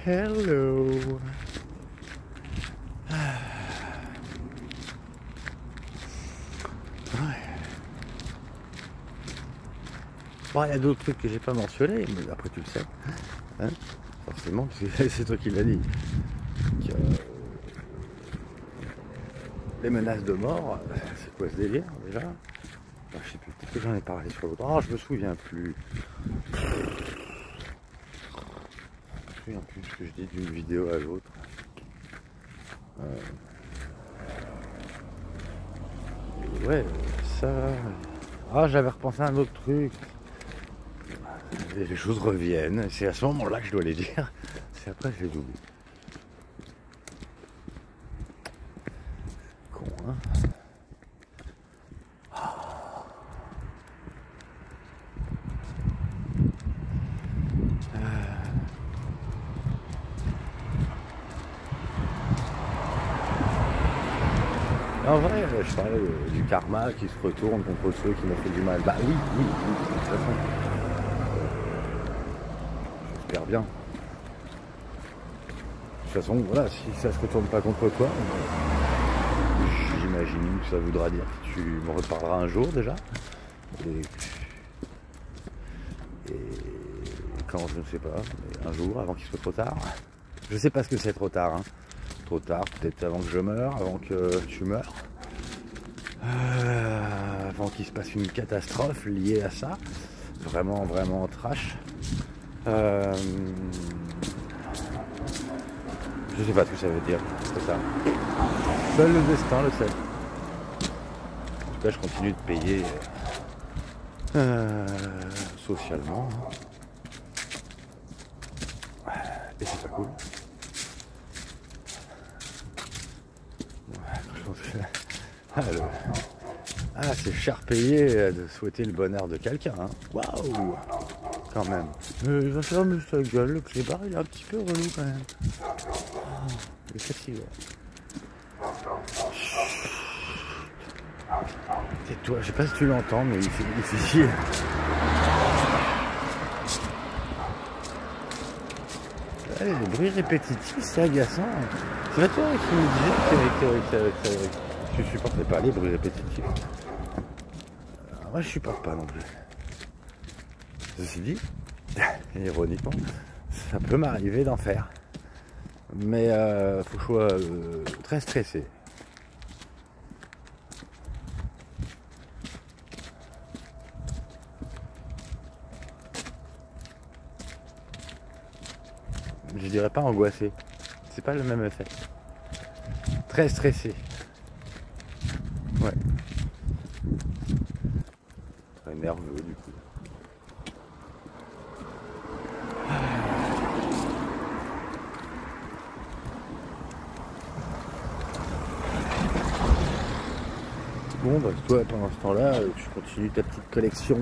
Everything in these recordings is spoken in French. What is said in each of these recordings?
Hello. Bon, il y a d'autres trucs que j'ai pas mentionnés, mais après tu le sais, hein, forcément, parce que c'est toi qui l'as dit. Que, les menaces de mort, c'est quoi ce délire déjà? Je sais plus, peut-être que j'en ai parlé sur l'autre. Oh, je me souviens plus. Je me souviens plus ce que je dis d'une vidéo à l'autre. Ouais, ça. Ah, j'avais repensé à un autre truc. Et les choses reviennent. C'est à ce moment-là que je dois les dire. C'est après que je les oublie. Con, hein. En vrai, je parlais du karma qui se retourne contre ceux qui m'ont fait du mal. Bah oui, de toute façon. J'espère bien. De toute façon, voilà, si ça se retourne pas contre toi, j'imagine que ça voudra dire que tu me reparleras un jour déjà. Et quand, je ne sais pas, mais un jour, avant qu'il soit trop tard. Je sais pas ce que c'est trop tard, hein. Trop tard, peut-être avant que je meure, avant que tu meurs. Avant qu'il se passe une catastrophe liée à ça. Vraiment, vraiment trash. Je sais pas ce que ça veut dire, c'est ça. Seul le destin le sait. En tout cas, je continue de payer socialement. Et c'est pas cool. C'est cher payé de souhaiter le bonheur de quelqu'un. Hein. Waouh! Quand même. Il va fermer sa gueule, le clébard, il est un petit peu relou quand même. Il est fatigué. Tais-toi, je sais pas si tu l'entends, mais il fait difficile. Les bruits répétitifs, c'est agaçant. C'est pas toi qui me disais que tu supportais pas les bruits répétitifs. Moi, je supporte pas non plus. Ceci dit, ironiquement, ça peut m'arriver d'en faire. Mais faut que je sois très stressé. Je dirais pas angoissé. C'est pas le même effet. Très stressé. Ouais. Très nerveux du coup. Bon, bah toi pendant ce temps-là, tu continues ta petite collection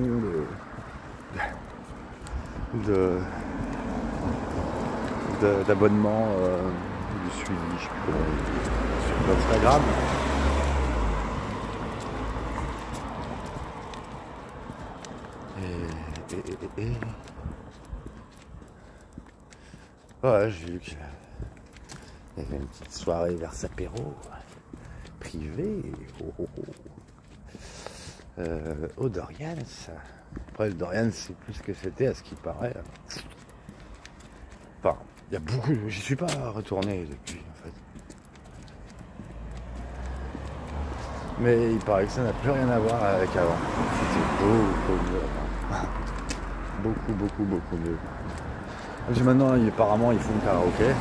d'abonnements, de suivi, je sais plus comment, sur Instagram. Et... Ouais, j'ai vu qu'il y avait une petite soirée vers apéro privée. Au Dorian, ça. Après, le Dorian, c'est plus ce que c'était à ce qui paraît. Enfin, il y a beaucoup. J'y suis pas retourné depuis, en fait. Mais il paraît que ça n'a plus rien à voir avec avant. C'était beaucoup mieux avant. Beaucoup mieux. Parce que maintenant, apparemment, ils font le karaoké.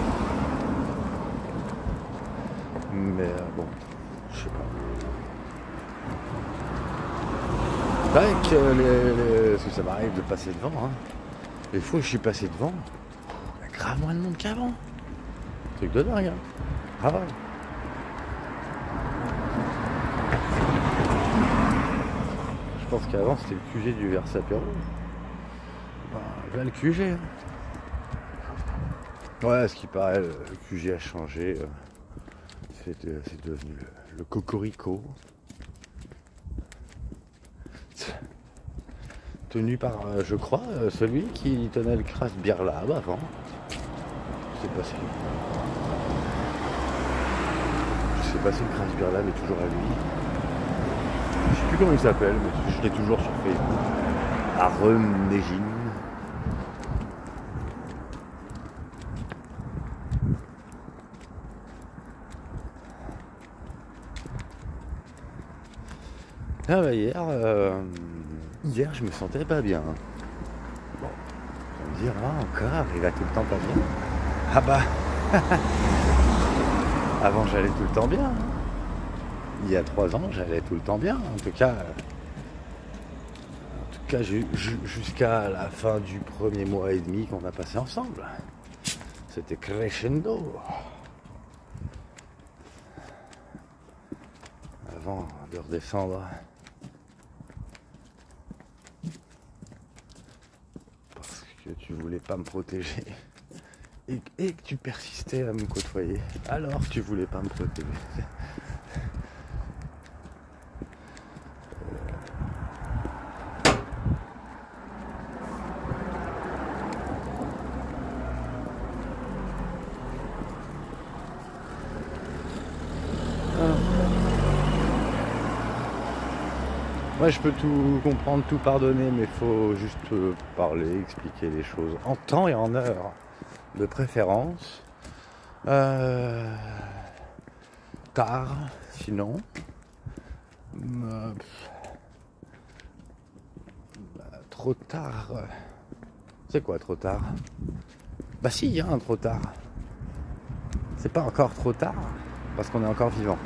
Mais bon, je sais pas. C'est vrai que ça m'arrive de passer devant. Hein. Les fois où je suis passé devant, il y a grave moins de monde qu'avant. Truc de dingue. Hein. Ah ouais. Je pense qu'avant c'était le QG du Versapéro. Là le QG. Hein. Ouais, ce qui paraît, le QG a changé. C'est devenu le Cocorico. Tenu par, je crois, celui qui tenait le Craft Beer Lab avant. C'est passé. Je sais pas si le Crash Birlam est toujours à lui. Je sais plus comment il s'appelle, mais je l'ai toujours sur Facebook. Aaron Negin. Ah bah hier je me sentais pas bien. Bon, on va me dire, ah encore, il va tout le temps pas bien. Ah bah avant j'allais tout le temps bien. Il y a 3 ans j'allais tout le temps bien. En tout cas jusqu'à la fin du premier mois et demi qu'on a passé ensemble. C'était crescendo. Avant de redescendre. Parce que tu voulais pas me protéger. Et que tu persistais à me côtoyer. Alors tu voulais pas me protéger. Moi je peux tout comprendre, tout pardonner, mais il faut juste parler, expliquer les choses en temps et en heure, de préférence. Tard, sinon. Trop tard. C'est quoi trop tard? Bah si, il y a un trop tard. C'est pas encore trop tard, parce qu'on est encore vivant.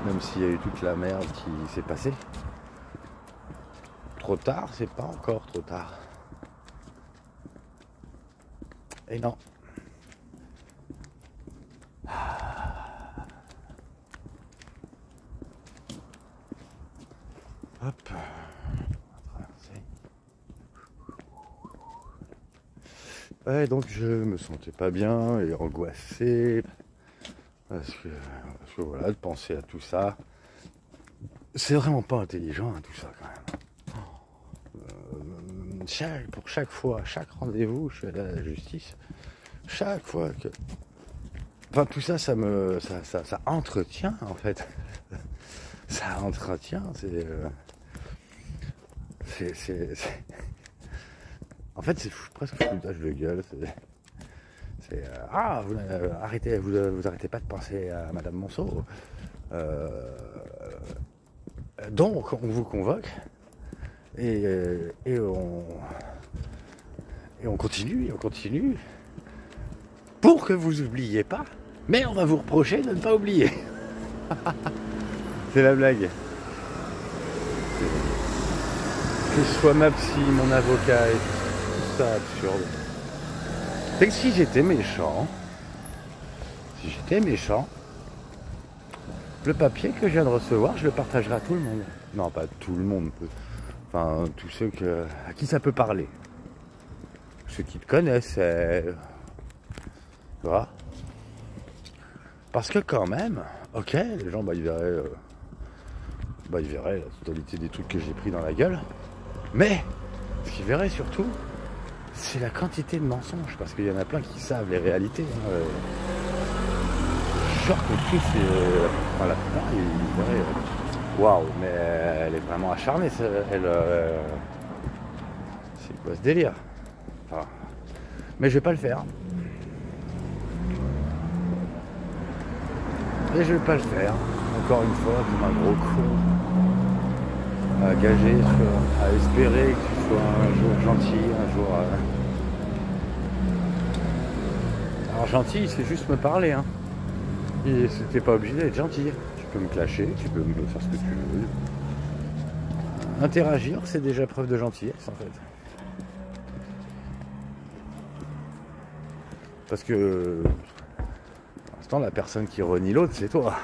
Même s'il y a eu toute la merde qui s'est passée. Trop tard, c'est pas encore trop tard. Et non. Hop. Ouais, donc je me sentais pas bien et angoissé. Parce que voilà, de penser à tout ça, c'est vraiment pas intelligent, hein, tout ça quand même. Pour chaque fois, chaque rendez-vous, je suis allé à la justice. Chaque fois que... Enfin, tout ça, ça entretient, en fait. Ça entretient, En fait, c'est presque un foutage de gueule. Vous arrêtez pas de penser à Madame Monceau. Donc, on vous convoque et on continue, pour que vous oubliez pas, mais on va vous reprocher de ne pas oublier. C'est la blague. Que ce soit ma psy, mon avocat et tout ça absurde. C'est que si j'étais méchant, le papier que je viens de recevoir, je le partagerai à tout le monde. Non, pas tout le monde. Enfin, tous ceux à qui ça peut parler. Ceux qui te connaissent, tu vois. Parce que quand même, ok, les gens, ils verraient la totalité des trucs que j'ai pris dans la gueule. Mais, ce qu'ils verraient surtout, c'est la quantité de mensonges, parce qu'il y en a plein qui savent les réalités. Genre que tous, la plupart, ils diraient waouh, mais elle est vraiment acharnée, c'est quoi ce délire? Enfin, mais je vais pas le faire. Et je vais pas le faire, encore une fois, comme un gros con. À gager, à espérer que tu sois un jour gentil, un jour... Alors gentil, c'est juste me parler, hein. Et c'était pas obligé d'être gentil. Tu peux me clasher, tu peux me faire ce que tu veux. Interagir, c'est déjà preuve de gentillesse, en fait. Parce que... pour l'instant, la personne qui renie l'autre, c'est toi.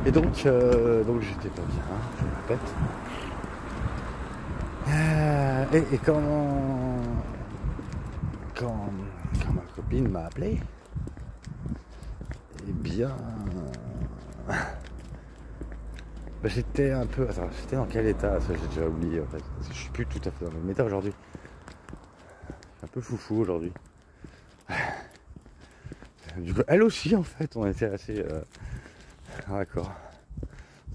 Et donc j'étais pas bien, je le répète. Et quand ma copine m'a appelé, eh bien, bien. Bah, j'étais un peu... Attends, j'étais dans quel état? Ça, j'ai déjà oublié, en fait. Parce que je suis plus tout à fait dans le même état aujourd'hui. Je suis un peu foufou aujourd'hui. Du coup, elle aussi, en fait, on était assez... d'accord.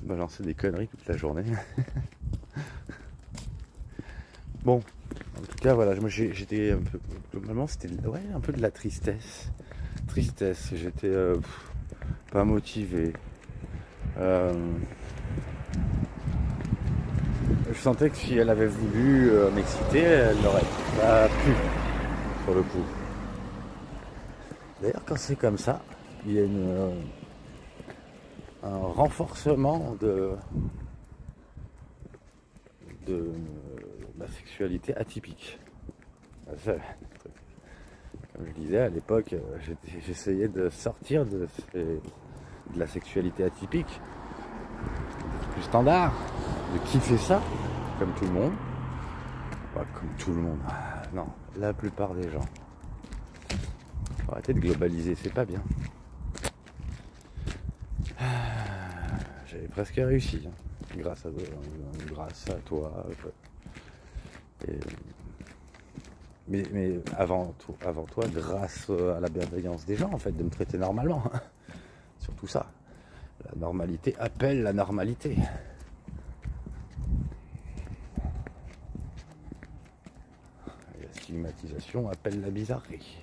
On m'a lancé des conneries toute la journée. Bon, en tout cas, voilà, moi j'étais un peu... Globalement, c'était ouais, un peu de la tristesse. Tristesse, j'étais pas motivé. Je sentais que si elle avait voulu m'exciter, elle n'aurait pas pu, pour le coup. D'ailleurs, quand c'est comme ça, il y a un renforcement de ma sexualité atypique. Ça, comme je disais à l'époque, j'essayais de sortir de la sexualité atypique, plus standard, de kiffer ça, comme tout le monde. Pas comme tout le monde, non, la plupart des gens. Faut arrêter de globaliser, c'est pas bien. J'avais presque réussi, hein, grâce à toi. Et, mais avant toi, grâce à la bienveillance des gens, en fait, de me traiter normalement. Surtout ça. La normalité appelle la normalité. Et la stigmatisation appelle la bizarrerie.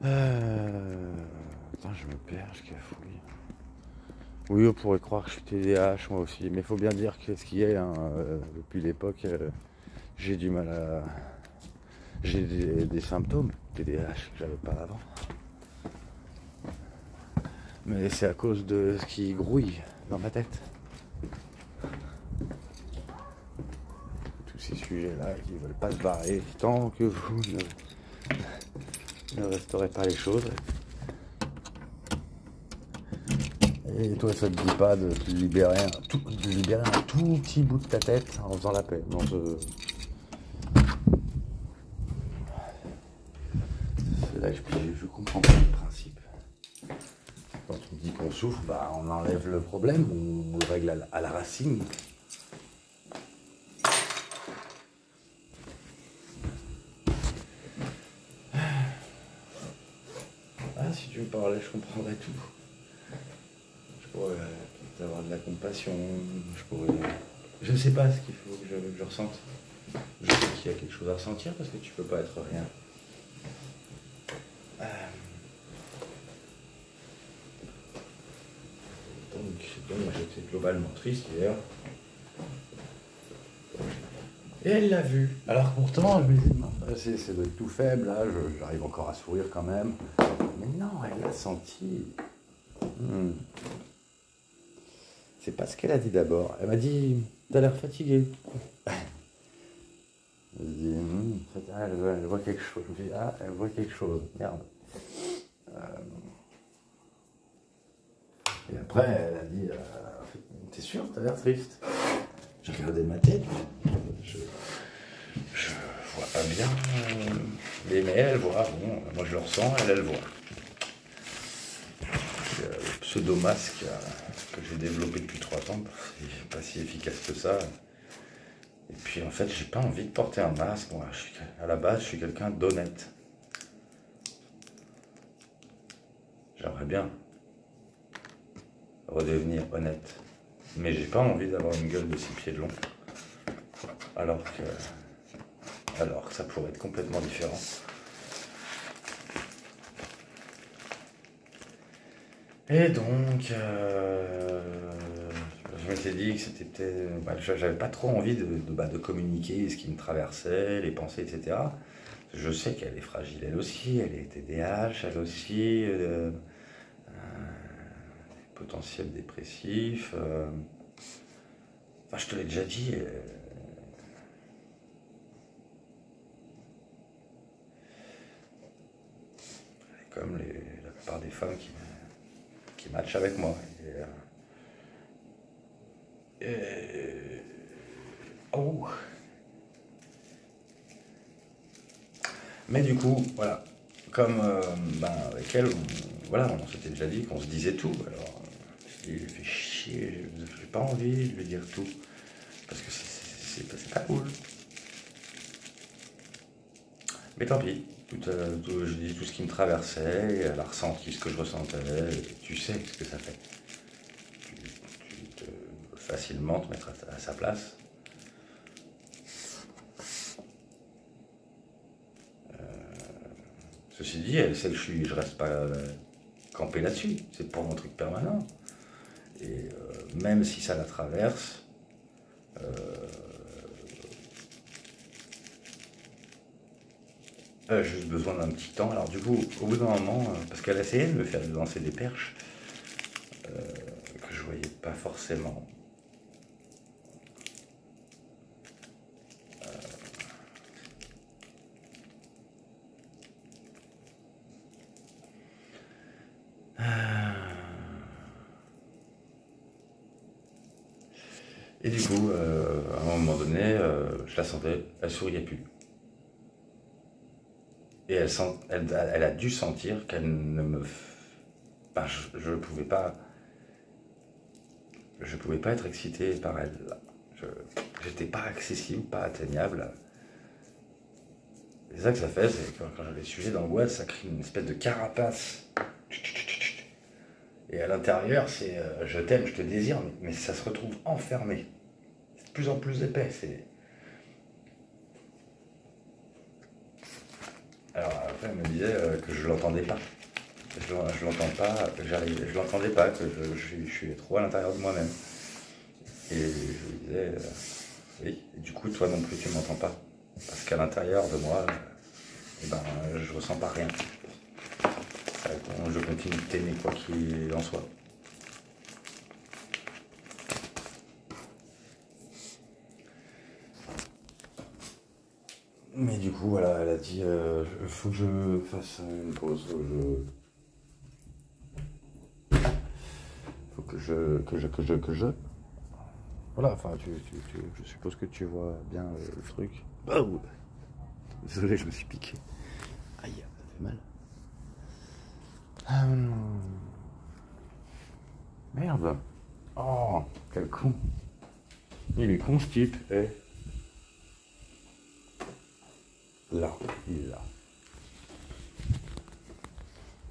Attends, je me perds, je cafouille. Oui, on pourrait croire que je suis TDAH moi aussi, mais il faut bien dire que ce qui est, hein, depuis l'époque, j'ai du mal à... J'ai des symptômes TDAH que j'avais pas avant. Mais c'est à cause de ce qui grouille dans ma tête. Tous ces sujets-là qui ne veulent pas se barrer tant que vous ne resterez pas les choses. Et toi, ça te dit pas de te libérer un tout petit bout de ta tête en faisant la paix. Non, c'est là que je comprends pas le principe. Quand on dit qu'on souffre, bah, on enlève le problème, on le règle à la racine. Ah, si tu me parlais, je comprendrais tout. Je pourrais avoir de la compassion, je ne sais pas ce qu'il faut que je ressente. Je sais qu'il y a quelque chose à ressentir parce que tu peux pas être rien. Donc j'étais globalement triste hier. Et elle l'a vu. Alors pourtant, je me disais, c'est de tout faible, là, j'arrive encore à sourire quand même. Mais non, elle l'a senti. C'est pas ce qu'elle a dit d'abord. Elle m'a dit, t'as l'air fatigué. Je dis, elle voit quelque chose. Je me dis, ah, elle voit quelque chose. Merde. Et après, elle a dit, t'es sûr, t'as l'air triste. J'ai regardé ma tête. Je vois pas bien. Mais elle voit. Bon, moi je le ressens, elle voit. Le pseudo-masque que j'ai développé depuis 3 ans, c'est pas si efficace que ça. Et puis en fait, j'ai pas envie de porter un masque. Moi, à la base, je suis quelqu'un d'honnête. J'aimerais bien redevenir honnête. Mais j'ai pas envie d'avoir une gueule de 6 pieds de long. Alors que ça pourrait être complètement différent. Et donc, je m'étais dit que c'était peut-être... j'avais pas trop envie de communiquer ce qui me traversait, les pensées, etc. Je sais qu'elle est fragile, elle aussi, elle est TDAH, elle aussi, potentiel dépressif. Enfin, je te l'ai déjà dit. Comme la plupart des femmes qui matchent avec moi. Oh. Mais du coup, voilà, comme avec elle, voilà, on s'était déjà dit qu'on se disait tout. Alors, je me suis dit, fait chier, j'ai pas envie de lui dire tout. Parce que c'est pas cool. Mais tant pis, je dis tout ce qui me traversait, elle a ressenti ce que je ressentais, et tu sais ce que ça fait. Tu peux facilement te mettre à sa place. Ceci dit, elle sait que je reste pas campé là-dessus, c'est pas mon truc permanent. Et même si ça la traverse, j'ai juste besoin d'un petit temps. Alors du coup, au bout d'un moment, parce qu'elle essayait de me faire lancer des perches, que je voyais pas forcément. Et du coup, à un moment donné, je la sentais, elle souriait plus. Et elle a dû sentir qu'elle ne me... Ben, je ne pouvais pas... Je pouvais pas être excité par elle. J'étais pas accessible, pas atteignable. C'est ça que ça fait, c'est quand j'ai des sujets d'angoisse, ça crée une espèce de carapace. Et à l'intérieur, c'est je t'aime, je te désire, mais ça se retrouve enfermé. C'est de plus en plus épais. Alors après, elle me disait que je l'entendais pas. Je l'entends pas, que je l'entendais pas, que je suis trop à l'intérieur de moi-même. Et je lui disais, oui, et du coup, toi non plus, tu m'entends pas. Parce qu'à l'intérieur de moi, je ressens pas rien. Je continue de t'aimer quoi qu'il en soit. Mais du coup, voilà, elle a dit, faut que je fasse une pause. Faut que je. Voilà, enfin, je suppose que tu vois bien le truc. Oh, désolé, je me suis piqué. Aïe, ça fait mal. Merde. Oh, quel con. Il est con ce type, eh. Là, il est là.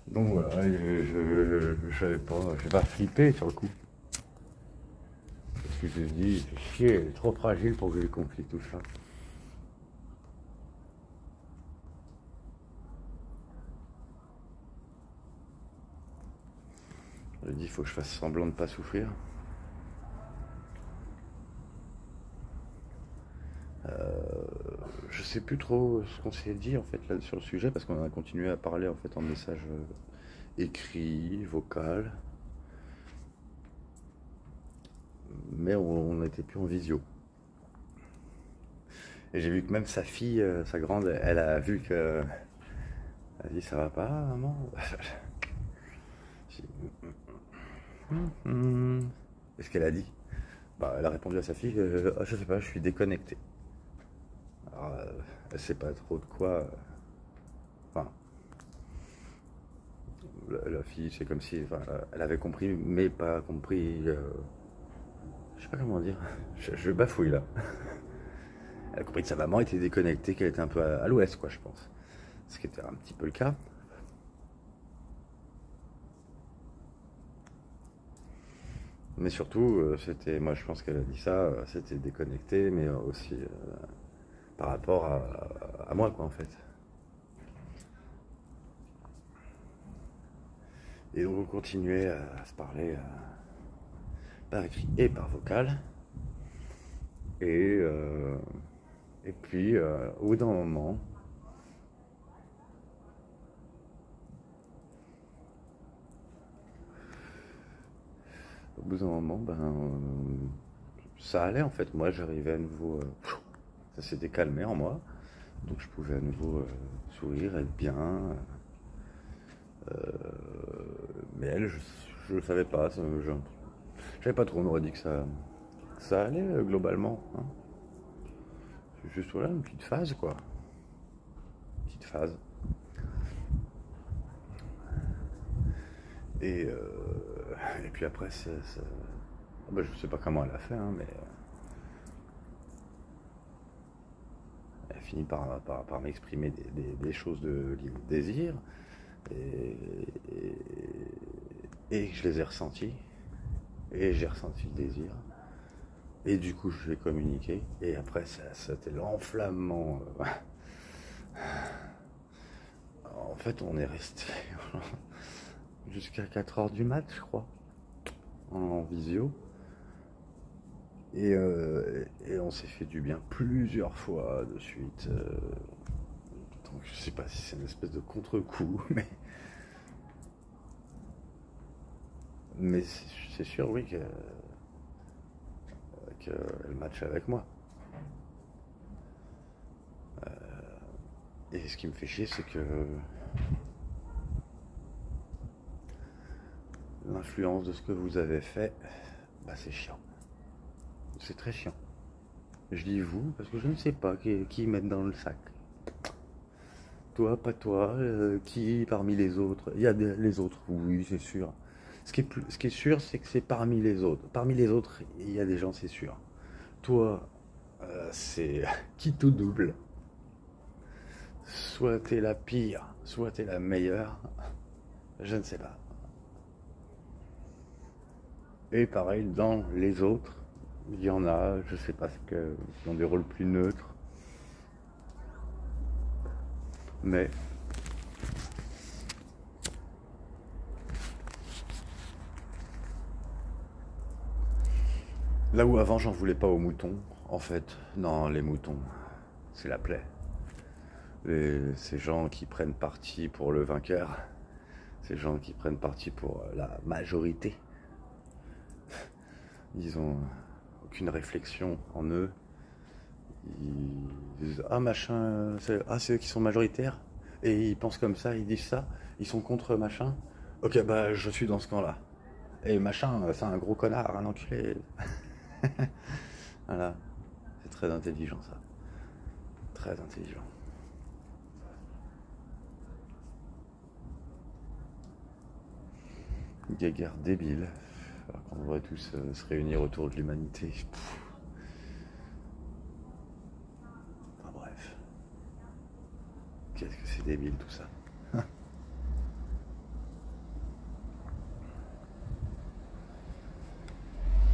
Donc voilà, je savais pas, j'ai pas flippé sur le coup. Parce que je me dis, c'est chier, elle est trop fragile pour que je lui confie tout ça. J'ai dit, il faut que je fasse semblant de ne pas souffrir. Je sais plus trop ce qu'on s'est dit en fait là sur le sujet parce qu'on a continué à parler en fait en message écrit, vocal, mais on n'était plus en visio. Et j'ai vu que même sa fille, sa grande, elle a vu que... Elle a dit, ça va pas, maman? Qu'est-ce qu'elle a dit? Bah, elle a répondu à sa fille, je sais pas, je suis déconnecté. Alors, elle sait pas trop de quoi... Enfin, la fille, c'est comme si... Enfin, elle avait compris, mais pas compris... je sais pas comment dire. Je bafouille, là. Elle a compris que sa maman était déconnectée, qu'elle était un peu à l'ouest, quoi, je pense. Ce qui était un petit peu le cas. Mais surtout, c'était, moi je pense qu'elle a dit ça, c'était déconnecté, mais aussi par rapport à moi, quoi, en fait. Et donc on continuait à se parler par écrit et par vocal. Et puis, au bout d'un moment, ça allait en fait. Moi, j'arrivais à nouveau, ça s'était calmé en moi, donc je pouvais à nouveau sourire, être bien. Mais elle, je le savais pas. Je savais pas trop. On aurait dit que ça allait globalement. Hein. C'est juste voilà une petite phase quoi. Petite phase. Et puis après, ben, je sais pas comment elle a fait, hein, mais elle a fini par m'exprimer des choses de désir. Et, et je les ai ressentis. Et j'ai ressenti le désir. Et du coup, je l'ai communiqué. Et après, c'était l'enflammement. En fait, on est resté jusqu'à 4 heures du mat, je crois, en visio. Et on s'est fait du bien plusieurs fois de suite. Donc, je sais pas si c'est une espèce de contre-coup, mais c'est sûr, oui, qu'elle match avec moi. Et ce qui me fait chier, c'est que l'influence de ce que vous avez fait, bah c'est chiant. C'est très chiant. Je dis vous, parce que je ne sais pas qui mettre dans le sac. Toi, pas toi, qui parmi les autres? Il y a les autres, oui, c'est sûr. Ce qui est sûr, c'est que c'est parmi les autres. Parmi les autres, il y a des gens, c'est sûr. Toi, c'est qui tout double. Soit t'es la pire, soit t'es la meilleure. Je ne sais pas. Et pareil, dans les autres, il y en a, je sais pas, qui ont des rôles plus neutres. Mais là où avant j'en voulais pas aux moutons, en fait, non, les moutons, c'est la plaie. Ces gens qui prennent parti pour le vainqueur, ces gens qui prennent parti pour la majorité, ils ont aucune réflexion en eux. Ils disent ah machin, c'est eux qui sont majoritaires et ils pensent comme ça, ils disent ça, ils sont contre machin. Ok, bah je suis dans ce camp-là. Et machin, c'est un gros connard, un enculé. Voilà, c'est très intelligent ça, très intelligent. Des guerres débiles, alors qu'on devrait tous se réunir autour de l'humanité. Enfin bref, qu'est-ce que c'est débile tout ça.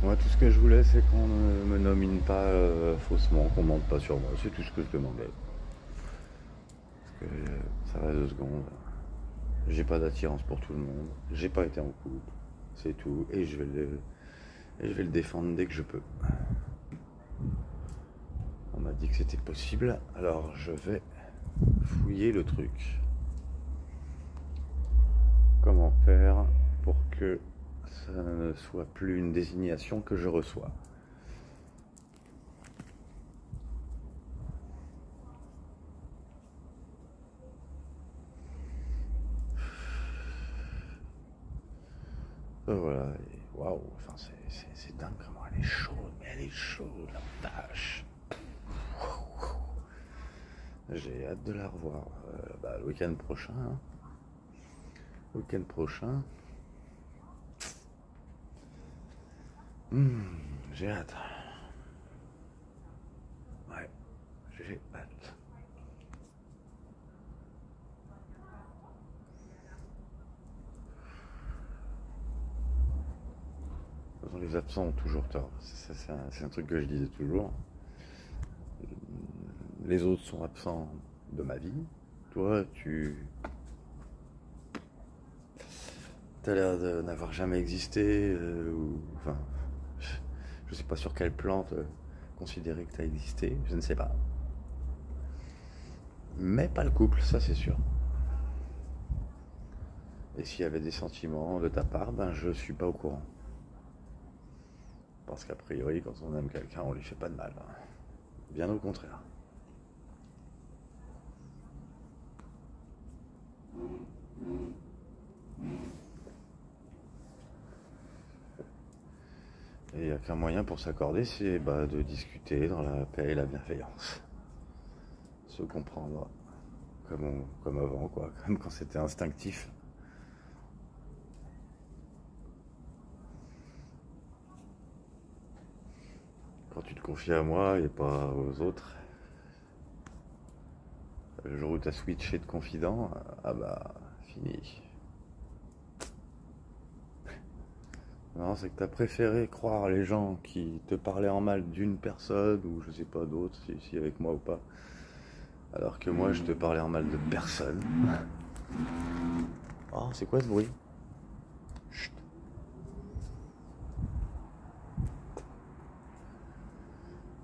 Moi, tout ce que je voulais, c'est qu'on ne me nomine pas faussement, qu'on mente pas sur moi. C'est tout ce que je demandais. Parce que ça va 2 secondes. J'ai pas d'attirance pour tout le monde. J'ai pas été en couple. C'est tout. Et je vais le défendre dès que je peux. On m'a dit que c'était possible. Alors je vais fouiller le truc. Comment faire pour que ça ne soit plus une désignation que je reçois. Voilà, waouh, enfin c'est dingue comment elle est chaude, mais elle est chaude, la vache. J'ai hâte de la revoir le week-end prochain. Hein. Week-end prochain. J'ai hâte. Ouais, j'ai hâte. Les absents ont toujours tort. C'est un truc que je disais toujours. Les autres sont absents de ma vie. Toi, tu as l'air de n'avoir jamais existé. Enfin, je sais pas sur quelle plante considérer que tu as existé. Je ne sais pas. Mais pas le couple, ça c'est sûr. Et s'il y avait des sentiments de ta part, ben je suis pas au courant. Parce qu'a priori, quand on aime quelqu'un, on lui fait pas de mal. Bien au contraire. Et il n'y a qu'un moyen pour s'accorder, c'est de discuter dans la paix et la bienveillance. Se comprendre comme avant, quoi. Comme quand c'était instinctif. Quand tu te confies à moi et pas aux autres, le jour où tu as switché de confident, ah bah, fini. Non, c'est que tu as préféré croire les gens qui te parlaient en mal d'une personne ou je sais pas d'autres, si avec moi ou pas. Alors que moi, je te parlais en mal de personne. Oh, c'est quoi ce bruit? Chut.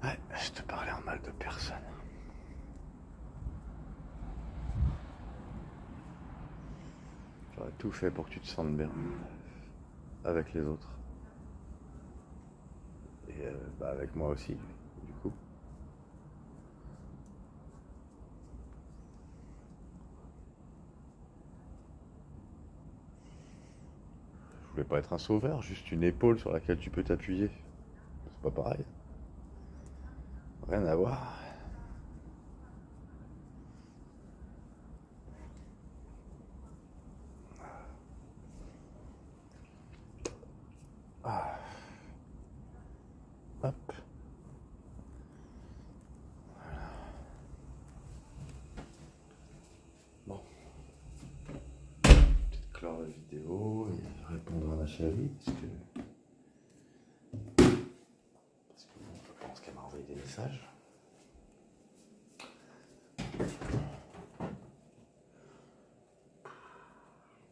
Ouais, je te parlais en mal de personne. J'aurais tout fait pour que tu te sentes bien avec les autres. Et bah avec moi aussi, du coup. Je voulais pas être un sauveur, juste une épaule sur laquelle tu peux t'appuyer. C'est pas pareil. Rien à voir. Ah. Hop. Bon. Peut-être clore la vidéo et répondre à ma chérie, parce que bon, je pense qu'elle m'a envoyé des messages.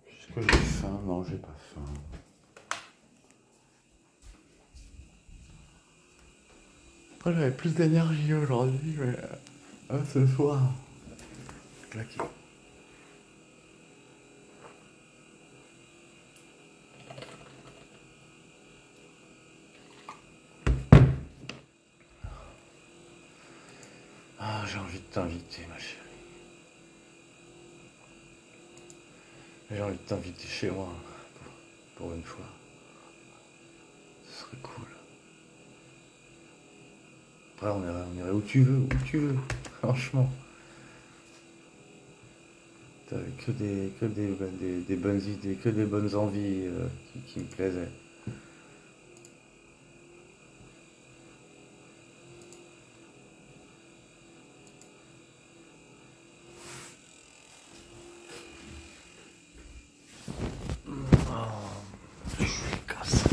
Est-ce que j'ai faim? Non, j'ai pas faim. Moi, j'avais plus d'énergie aujourd'hui, mais ce soir, claqué. Ah, j'ai envie de t'inviter, ma chérie. J'ai envie de t'inviter chez moi, pour une fois. Ce serait cool. Après, on irait où tu veux, franchement. T'avais des bonnes idées, que des bonnes envies qui me plaisaient. Je suis cassé.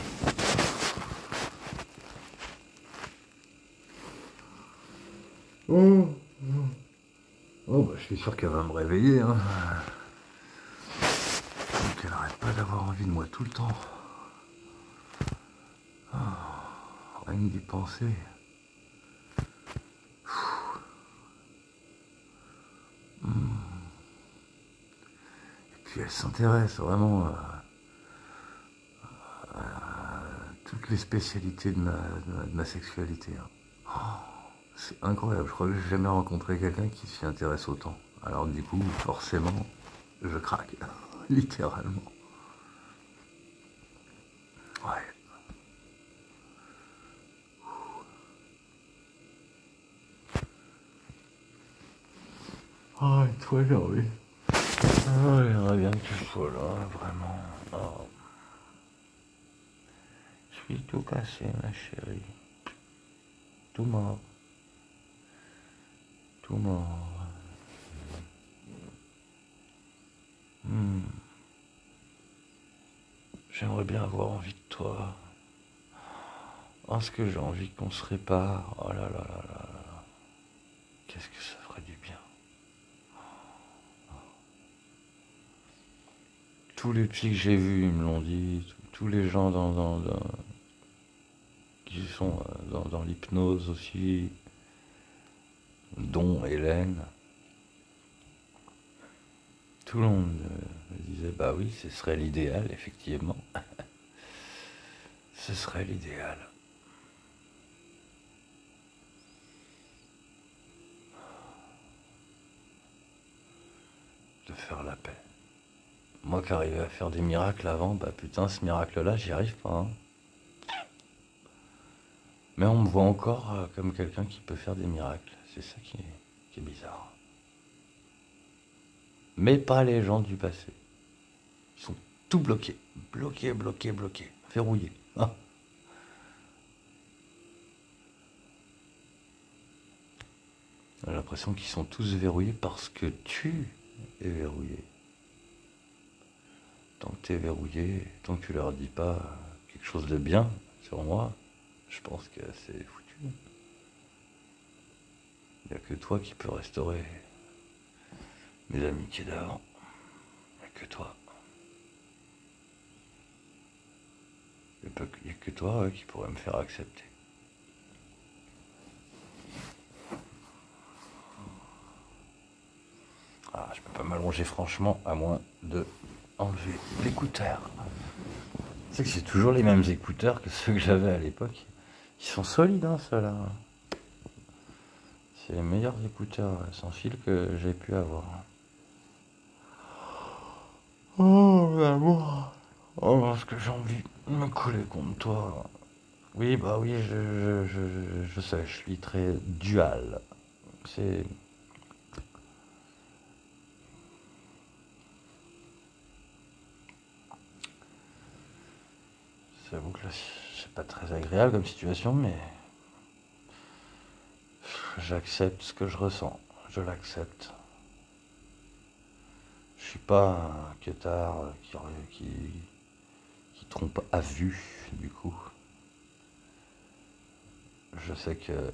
Oh, bah, je suis sûr qu'elle va me réveiller, hein. Donc elle arrête pas d'avoir envie de moi tout le temps. Oh, rien que d'y penser. Et puis elle s'intéresse vraiment à toutes les spécialités de ma sexualité. Hein. Oh, c'est incroyable, je crois que j'ai jamais rencontré quelqu'un qui s'y intéresse autant. Alors du coup, forcément, je craque, littéralement. Ouais. Oh, et toi, j'ai envie. Oh, j'aimerais bien que tu sois là, vraiment. Oh. Je suis tout cassé, ma chérie. Tout mort. Tout mort. J'aimerais bien avoir envie de toi. Oh, ce que j'ai envie qu'on se répare. Oh là là là là là. Qu'est-ce que ça ferait du bien. Tous les psys que j'ai vus, ils me l'ont dit. Tous les gens qui sont dans l'hypnose aussi, dont Hélène. Tout le monde me disait, bah oui, ce serait l'idéal, effectivement. Ce serait l'idéal. De faire la paix. Moi qui arrivais à faire des miracles avant, bah putain, ce miracle-là, j'y arrive pas. Hein. Mais on me voit encore comme quelqu'un qui peut faire des miracles. C'est ça qui est bizarre. Mais pas les gens du passé. Ils sont tout bloqués. Bloqués. Verrouillés. Ah. J'ai l'impression qu'ils sont tous verrouillés parce que tu es verrouillé. Tant que tu es verrouillé, tant que tu leur dis pas quelque chose de bien sur moi, je pense que c'est foutu. Il n'y a que toi qui peux restaurer mes amitiés d'avant. Il n'y a que toi. Il n'y a que toi qui pourrait me faire accepter. Ah, je peux pas m'allonger franchement à moins de enlever l'écouteur. Tu sais que c'est toujours les mêmes écouteurs que ceux que j'avais à l'époque. Ils sont solides, hein, ceux-là. C'est les meilleurs écouteurs sans fil que j'ai pu avoir. Oh, l'amour. Oh, parce que j'ai envie de me coller contre toi. Oui, bah oui, je sais, je suis très dual. C'est... J'avoue que là, c'est pas très agréable comme situation, mais j'accepte ce que je ressens. Je l'accepte. Je suis pas un queutard qui trompe à vue, du coup. Je sais que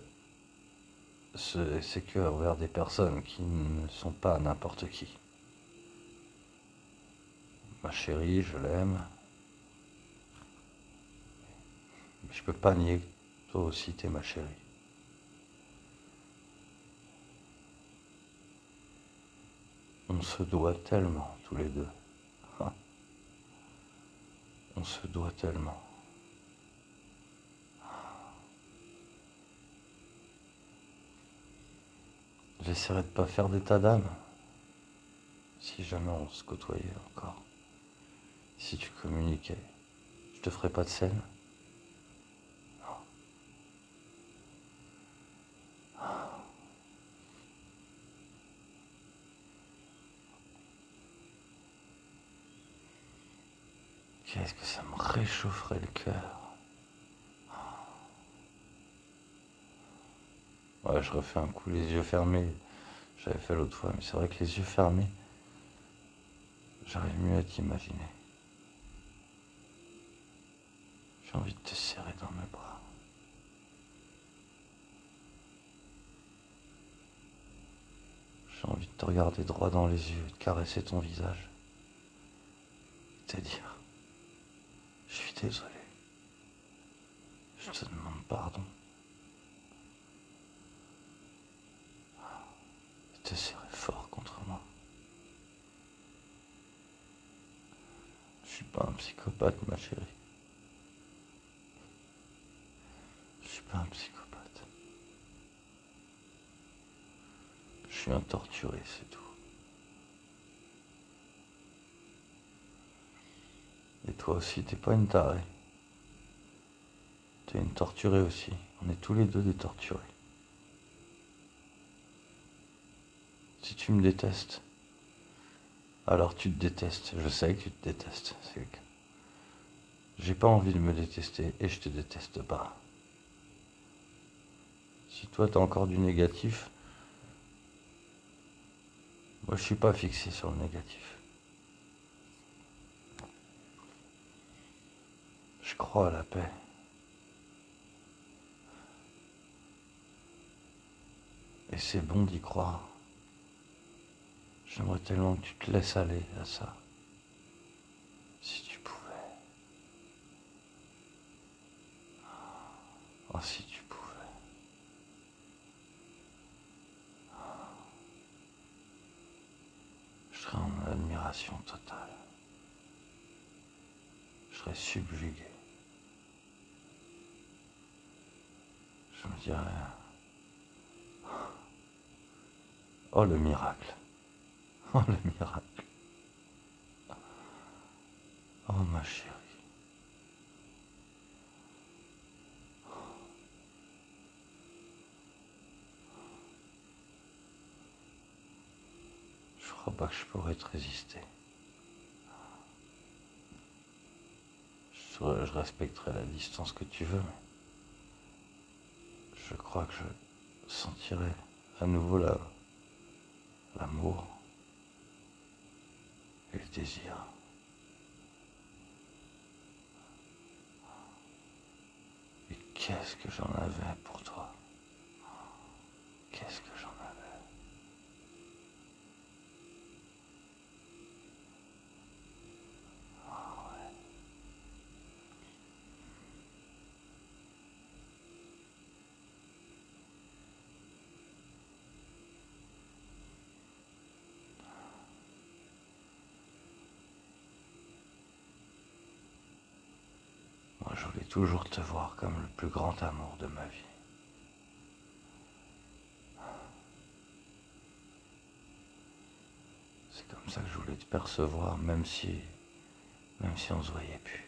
c'est que envers des personnes qui ne sont pas n'importe qui. Ma chérie, je l'aime. Mais je peux pas nier que toi aussi t'es ma chérie. On se doit tellement, tous les deux. On se doit tellement. J'essaierai de pas faire d'état d'âme. Si jamais on se côtoyait encore. Si tu communiquais. Je te ferai pas de scène. Non. Qu'est-ce que ça me réchaufferait le cœur. Ouais, je refais un coup les yeux fermés. J'avais fait l'autre fois, mais c'est vrai que les yeux fermés, j'arrive mieux à t'imaginer. J'ai envie de te serrer dans mes bras. J'ai envie de te regarder droit dans les yeux, de caresser ton visage. Te dire, je suis désolé. Je te demande pardon. Et te serrer fort contre moi. Je suis pas un psychopathe, ma chérie. Je suis pas un psychopathe. Je suis un torturé, c'est tout. Et toi aussi, t'es pas une tarée. T'es une torturée aussi. On est tous les deux des torturés. Si tu me détestes, alors tu te détestes. Je sais que tu te détestes. J'ai pas envie de me détester et je te déteste pas. Si toi t'as encore du négatif, moi je suis pas fixé sur le négatif. Je crois à la paix. Et c'est bon d'y croire. J'aimerais tellement que tu te laisses aller à ça. Si tu pouvais. Oh, si tu pouvais. Je serais en admiration totale. Je serais subjugué. Je me dirais... Oh le miracle. Oh le miracle. Oh ma chérie. Je crois pas que je pourrais te résister. Je respecterai la distance que tu veux, mais je crois que je sentirai à nouveau l'amour et le désir. Et qu'est-ce que j'en avais pour toi? Qu'est-ce que j'en avais? Moi, je voulais toujours te voir comme le plus grand amour de ma vie. C'est comme ça que je voulais te percevoir, même si on se voyait plus.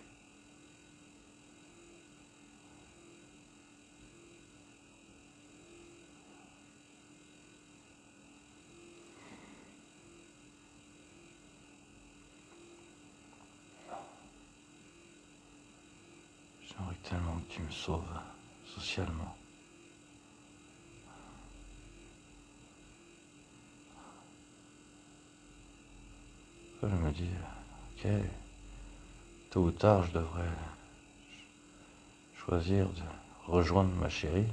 J'aimerais tellement que tu me sauves socialement. Je me dis, ok, tôt ou tard, je devrais choisir de rejoindre ma chérie.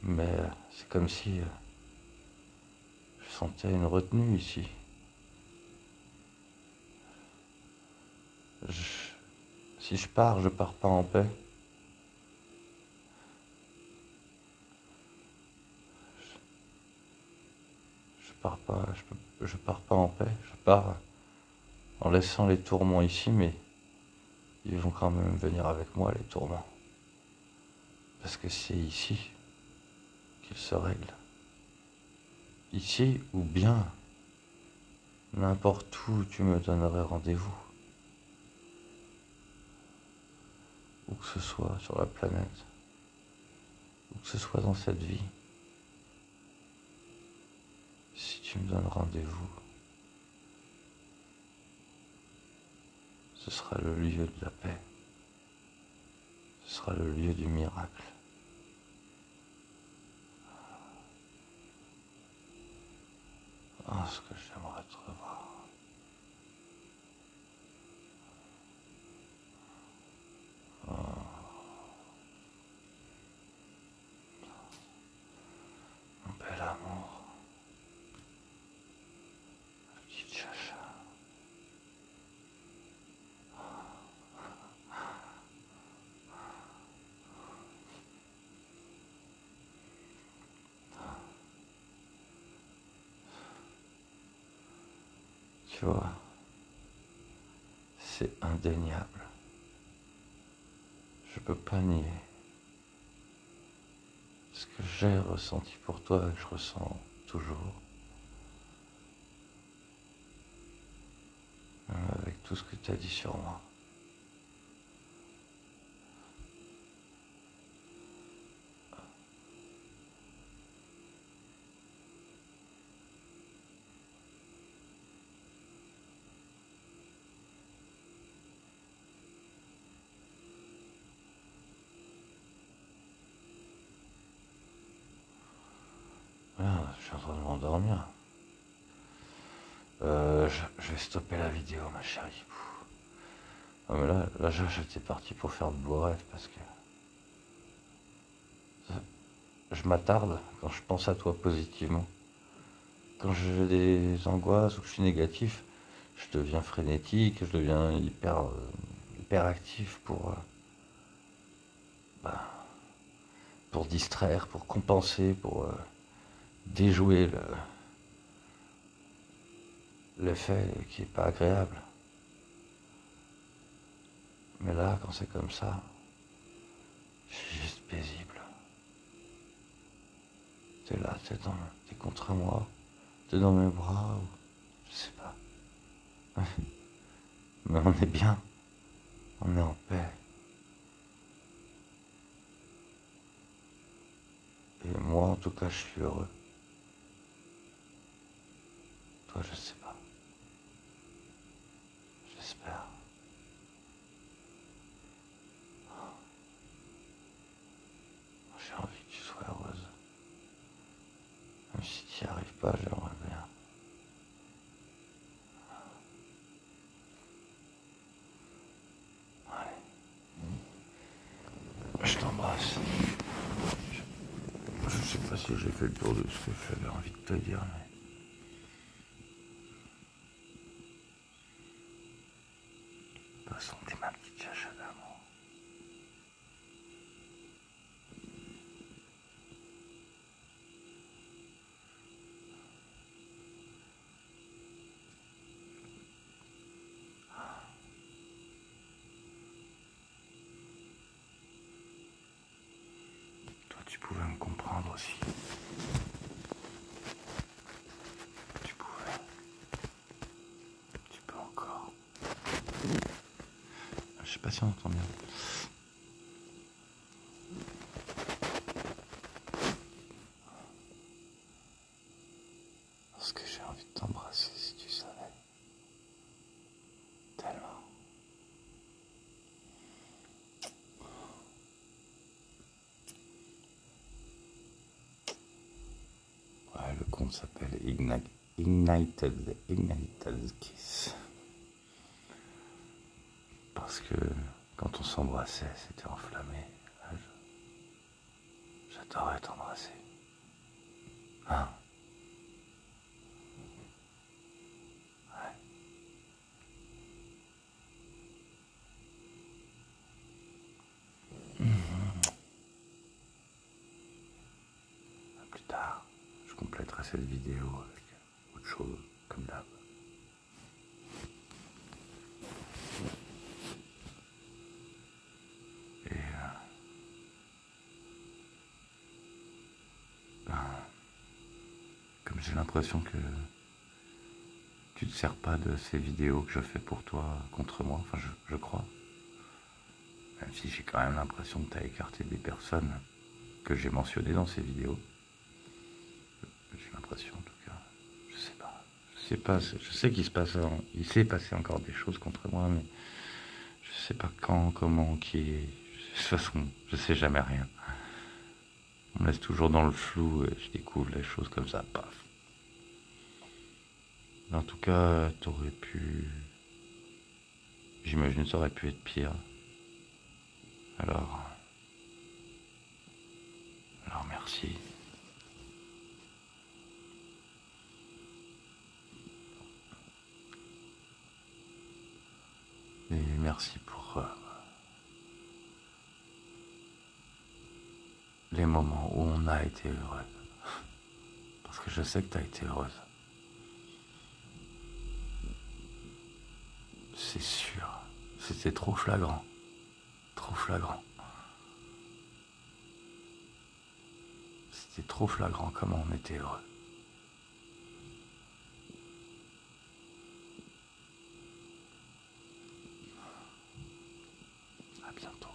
Mais c'est comme si je sentais une retenue ici. Si je pars pas en paix. Je pars pas en paix. Je pars en laissant les tourments ici, mais ils vont quand même venir avec moi, les tourments. Parce que c'est ici qu'ils se règlent. Ici ou bien n'importe où tu me donnerais rendez-vous. Où que ce soit sur la planète. Où que ce soit dans cette vie. Si tu me donnes rendez-vous, ce sera le lieu de la paix. Ce sera le lieu du miracle. Ah, ce que j'aimerais te revoir. Mon bel amour. Ma petite chacha. Tu vois, c'est indéniable. Je peux pas nier ce que j'ai ressenti pour toi et que je ressens toujours. Même avec tout ce que tu as dit sur moi. Merde, je suis en train de m'endormir. Je vais stopper la vidéo, ma chérie. Non mais là j'étais parti pour faire de beaux rêves parce que je m'attarde quand je pense à toi positivement. Quand j'ai des angoisses ou que je suis négatif, je deviens frénétique, je deviens hyper actif pour distraire, pour compenser, pour déjouer l'effet qui est pas agréable. Mais là, quand c'est comme ça, je suis juste paisible. T'es là, t'es contre moi, t'es dans mes bras, ou je sais pas. Mais on est bien, on est en paix. Et moi, en tout cas, je suis heureux. Toi, je sais pas. J'espère. J'ai envie que tu sois heureuse. si j'ai fait le tour de ce que j'avais envie de te dire, mais... De toute façon, t'es ma petite chacha d'amour. Toi, tu pouvais me comprendre aussi. Tu pouvais. Tu peux encore. Je sais pas si on entend bien. Parce que j'ai envie de t'embrasser, si tu savais. Tellement. Ouais, le compte s'appelle Ignited Kiss. Parce que quand on s'embrassait, c'était enflammé. J'adorais t'embrasser. Hein? Ouais. Plus tard, je compléterai cette vidéo avec autre chose, comme d'hab. Et comme j'ai l'impression que tu te sers pas de ces vidéos que je fais pour toi contre moi, enfin je crois. Même si j'ai quand même l'impression que tu as écarté des personnes que j'ai mentionnées dans ces vidéos. J'ai l'impression en tout cas. Je sais pas. Je sais qu'il il s'est passé encore des choses contre moi, mais je sais pas quand, comment, qui. De toute façon, je sais jamais rien. On me laisse toujours dans le flou et je découvre les choses comme ça, paf. En tout cas, t'aurais pu... J'imagine que ça aurait pu être pire. Alors merci. Et merci pour les moments où on a été heureux. Parce que je sais que tu as été heureuse. C'est sûr. C'était trop flagrant. Trop flagrant. C'était trop flagrant comment on était heureux. À bientôt.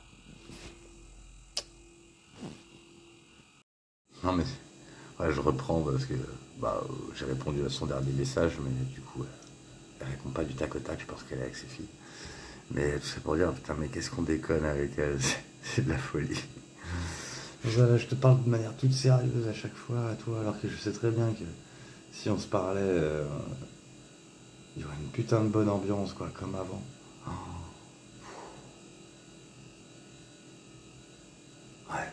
Non mais ouais, je reprends parce que j'ai répondu à son dernier message, mais du coup elle répond pas du tac au tac, je pense qu'elle est avec ses filles. Mais tout ça pour dire, putain, mais qu'est-ce qu'on déconne avec elle, c'est de la folie. Voilà, je te parle de manière toute sérieuse à chaque fois à toi, alors que je sais très bien que si on se parlait, il y aurait une putain de bonne ambiance, quoi, comme avant. Oh. Ouais.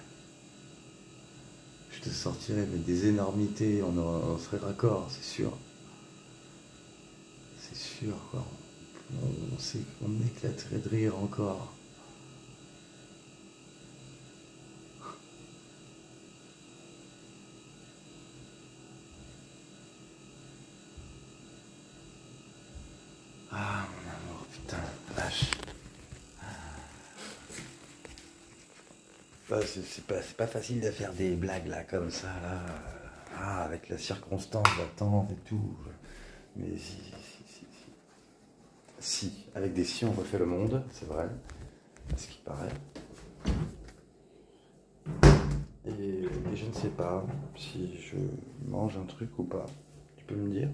Je te sortirais mais des énormités, on serait raccord, c'est sûr. C'est sûr, quoi. On éclaterait de rire encore. Ah, mon amour, putain, vache. Bah, c'est pas facile de faire des blagues là, comme ça, là. Ah, avec la circonstance, l'attente et tout. Mais si, avec des si on refait le monde, c'est vrai, à ce qui paraît. Et je ne sais pas si je mange un truc ou pas. Tu peux me dire?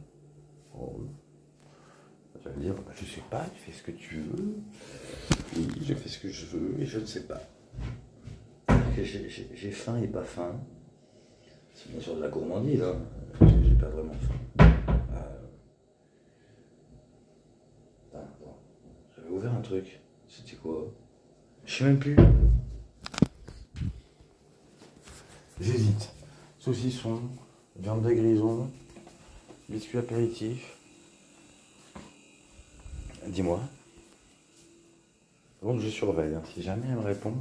Oh. Tu vas me dire, je sais pas, tu fais ce que tu veux. Oui, je fais ce que je veux et je ne sais pas. J'ai faim et pas faim. C'est bien sûr de la gourmandise, hein. J'ai pas vraiment faim. Attends, j'avais ouvert un truc. C'était quoi? Je sais même plus. J'hésite. saucisson, viande de grison, biscuit apéritif. Dis-moi. Donc je surveille. Si jamais elle me répond,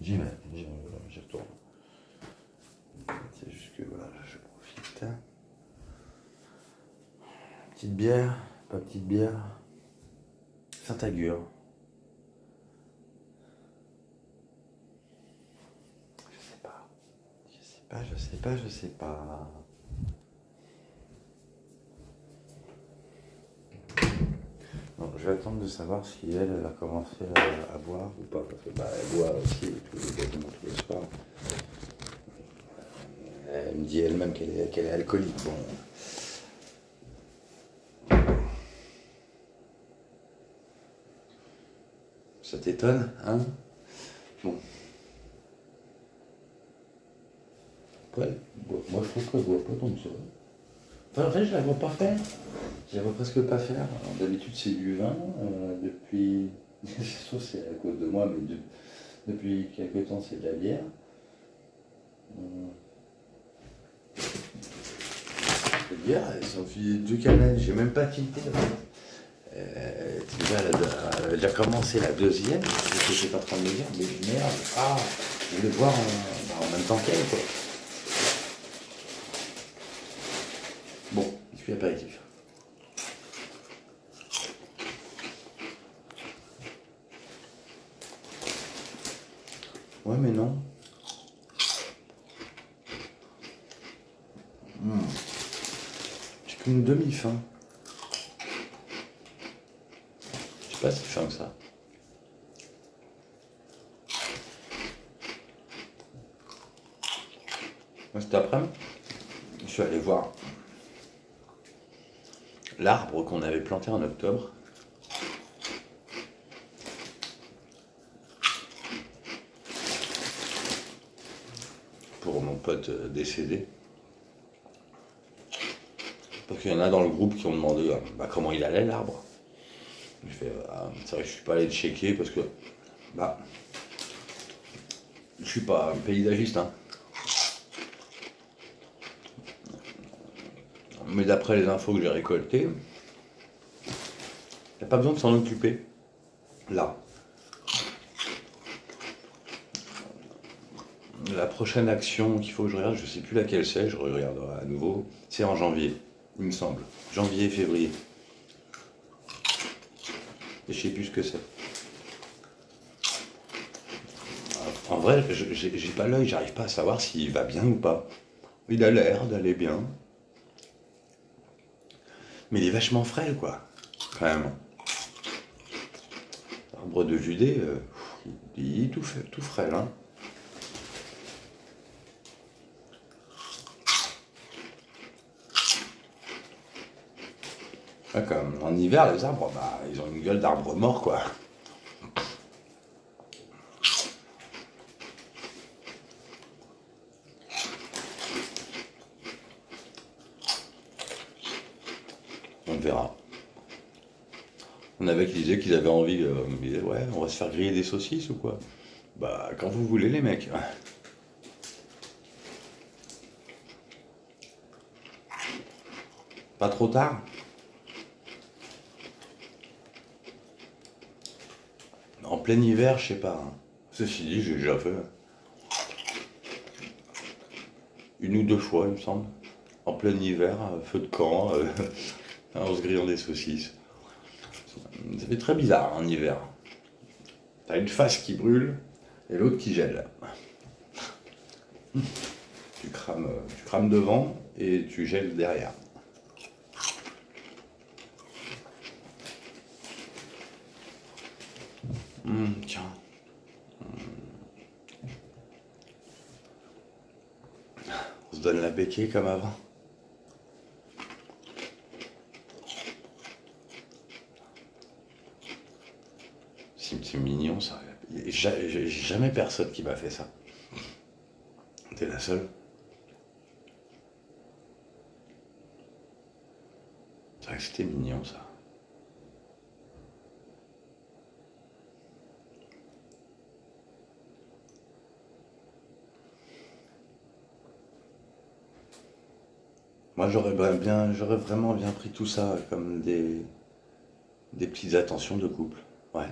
j'y vais. J'y retourne. C'est juste que voilà, je profite. Petite bière, pas petite bière. Saint-Agur. Je sais pas. Non, je vais attendre de savoir si elle a commencé à boire ou pas, parce que bah, elle boit aussi quasiment tous les soirs. Elle me dit elle-même qu'elle est alcoolique. Bon. Ça t'étonne, hein? Bon. Ouais, moi je trouve qu'elle boit pas tant que ça. Enfin, en fait, je la vois pas faire. Je la vois presque pas faire. D'habitude, c'est du vin. Depuis. Sauf c'est à cause de moi, mais depuis quelques temps, c'est de la bière. La bière, elles sont filées 2 canettes. J'ai même pas tilté. Déjà, elle a déjà commencé la deuxième. Je n'étais pas en train de me dire, mais merde, je voulais boire en même temps qu'elle, quoi. Bon, je suis apéritif. Ouais, mais non. J'ai qu'une demi-faim. Je sais pas si faim que ça. Moi, cet après-midi, je suis allé voir l'arbre qu'on avait planté en octobre. Pour mon pote décédé. Parce qu'il y en a dans le groupe qui ont demandé comment il allait l'arbre. Je fais, c'est vrai que je suis pas allé le checker parce que je suis pas paysagiste, hein. Mais d'après les infos que j'ai récoltées, il n'y a pas besoin de s'en occuper. Là. La prochaine action qu'il faut que je regarde, je ne sais plus laquelle c'est, je regarderai à nouveau, c'est en janvier, il me semble. Janvier, février. Et je ne sais plus ce que c'est. En vrai, j'ai pas l'œil, j'arrive pas à savoir s'il va bien ou pas. Il a l'air d'aller bien. Mais il est vachement frêle, quoi. Quand même. L'arbre de Judée, il est tout frêle, hein. Comme en hiver, les arbres, ils ont une gueule d'arbre mort, quoi. On verra. On avait qui disaient qu'ils avaient envie, ils disaient, ouais, on va se faire griller des saucisses ou quoi? Bah, quand vous voulez, les mecs. Pas trop tard? En plein hiver, je sais pas, hein. Ceci dit, j'ai déjà fait 1 ou 2 fois, il me semble. En plein hiver, feu de camp, en se grillant des saucisses. Ça fait très bizarre en hiver. T'as une face qui brûle et l'autre qui gèle. Tu crames devant et tu gèles derrière. Tiens. On se donne la béquille comme avant. C'est mignon ça. J'ai jamais personne qui m'a fait ça. T'es la seule. C'est vrai que c'était mignon ça. Moi, j'aurais vraiment bien pris tout ça comme des petites attentions de couple. Ouais.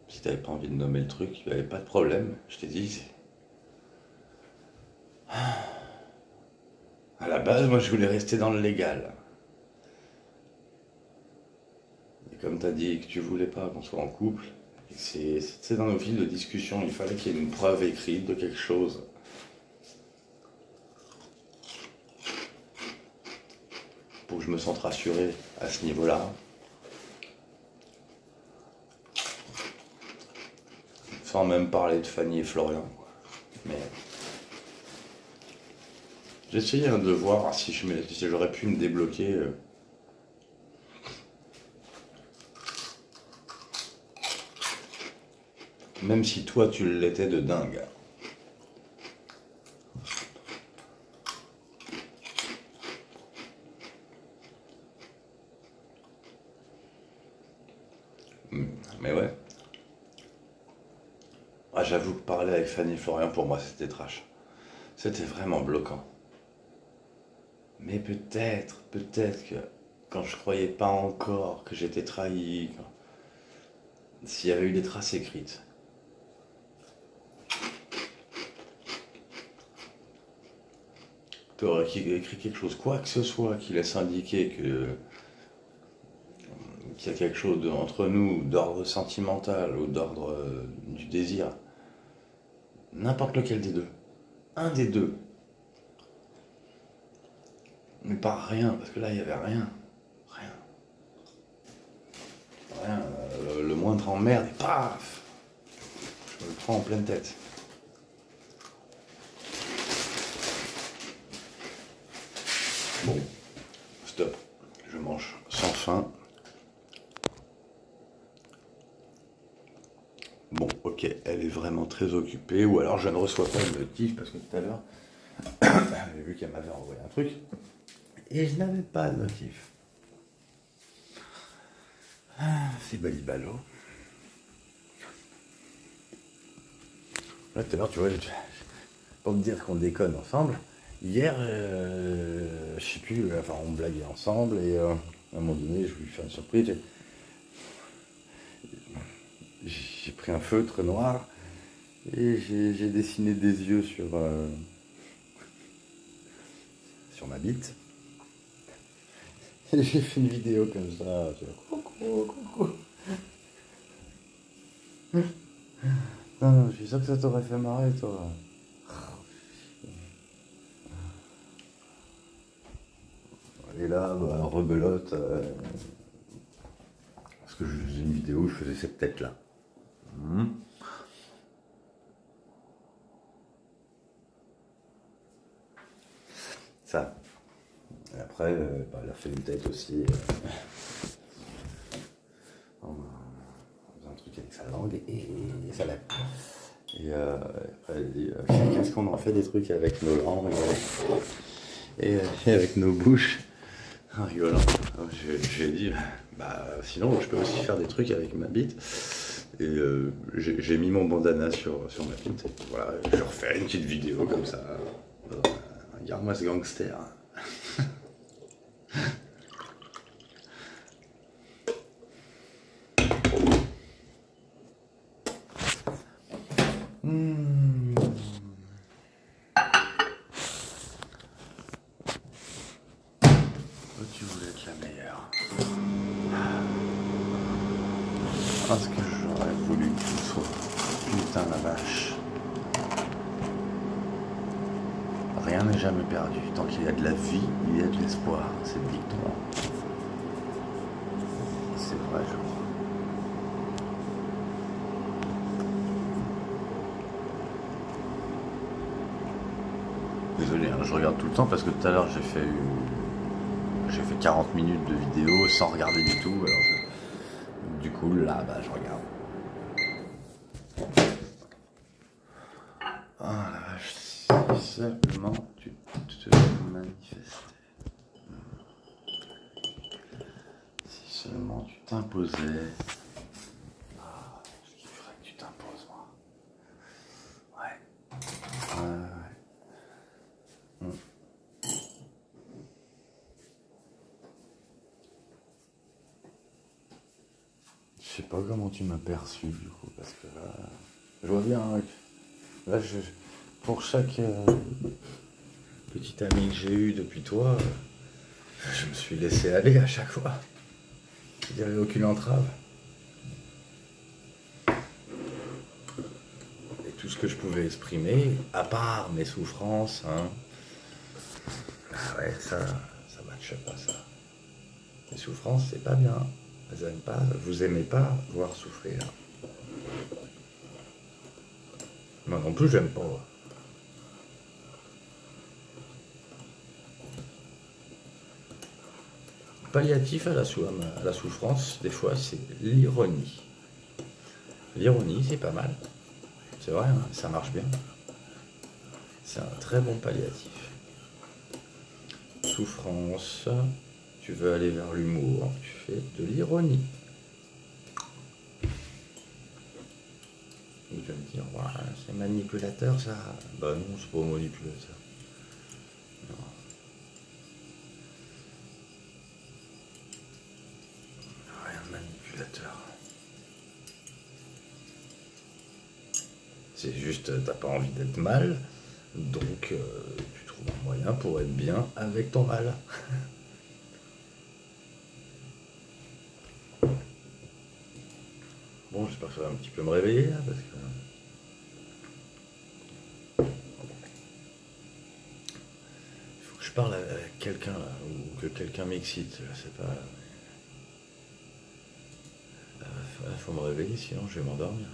Si t'avais pas envie de nommer le truc, il n'y avait pas de problème. Je t'ai dit, à la base, moi, je voulais rester dans le légal. Et comme t'as dit que tu voulais pas qu'on soit en couple, et que c'est dans nos fils de discussion, il fallait qu'il y ait une preuve écrite de quelque chose. Pour que je me sente rassuré à ce niveau-là. Sans même parler de Fanny et Florian. Mais j'ai essayé de voir si j'aurais pu me débloquer. Même si toi tu l'étais de dingue. Mais ouais. Ah, j'avoue que parler avec Fanny et Florian, pour moi, c'était trash. C'était vraiment bloquant. Mais peut-être que quand je croyais pas encore que j'étais trahi, s'il y avait eu des traces écrites, tu aurais écrit quelque chose, quoi que ce soit, qui laisse indiquer qu'il y a quelque chose entre nous d'ordre sentimental ou d'ordre du désir, n'importe lequel des deux, un des deux, mais pas rien, parce que là il n'y avait rien, le moindre emmerde et paf, je me le prends en pleine tête. Bon, stop, je mange sans faim. Bon, ok, elle est vraiment très occupée, ou alors je ne reçois pas de notif, parce que tout à l'heure, j'ai vu qu'elle m'avait envoyé un truc, et je n'avais pas de notif. C'est balibalo. Là, tout à l'heure, tu vois, pour me dire qu'on déconne ensemble, hier, je sais plus, enfin, on blaguait ensemble, et à un moment donné, je voulais lui faire une surprise. J'ai pris un feutre noir et j'ai dessiné des yeux sur ma bite. Et j'ai fait une vidéo comme ça. Coucou, coucou. Non, je suis sûr que ça t'aurait fait marrer, toi. Et là, bah, rebelote. Parce que j'ai une vidéo où je faisais cette tête-là. Ça. Et après, bah, elle a fait une tête aussi. Un truc avec sa langue et sa lèvre. Et après, elle dit qu'est-ce qu'on en fait des trucs avec nos langues et avec nos bouches. En rigolant. J'ai dit bah sinon je peux aussi faire des trucs avec ma bite. Et j'ai mis mon bandana sur ma bite. Et voilà, je refais une petite vidéo comme ça. Regarde-moi ce gangster. Tu voulais être la meilleure. Parce que j'aurais voulu que tu sois. Putain la vache. Rien n'est jamais perdu. Tant qu'il y a de la vie, il y a de l'espoir. C'est le dicton. C'est vrai, je crois. Désolé, hein, je regarde tout le temps parce que tout à l'heure j'ai fait 40 minutes de vidéo sans regarder du tout. Alors du coup, là, bah, je regarde. Ah la vache, si seulement tu te manifestais. Si seulement tu t'imposais. Ah, je kifferais que tu t'imposes, moi. Ouais. Ouais. Je sais pas comment tu m'as perçu du coup, parce que là, je vois bien, là, pour chaque petit ami que j'ai eu depuis toi, je me suis laissé aller à chaque fois. Il n'y avait aucune entrave. Et tout ce que je pouvais exprimer, à part mes souffrances, hein, ah ouais, ça matche pas ça. Les souffrances, c'est pas bien. Vous aimez pas voir souffrir. Moi non plus, j'aime pas. Palliatif à la souffrance, des fois, c'est l'ironie. L'ironie, c'est pas mal. C'est vrai, hein, ça marche bien. C'est un très bon palliatif. Souffrance, tu veux aller vers l'humour, tu fais de l'ironie. Et tu vas me dire, ouais, c'est manipulateur ça. Bah non, c'est pas manipulateur. Non. Rien de manipulateur. C'est juste, t'as pas envie d'être mal, donc tu trouves un moyen pour être bien avec ton mal. Bon, j'espère que ça va un petit peu me réveiller là, parce que... Il faut que je parle à quelqu'un là, ou que quelqu'un m'excite, je sais pas. Il faut me réveiller, sinon je vais m'endormir.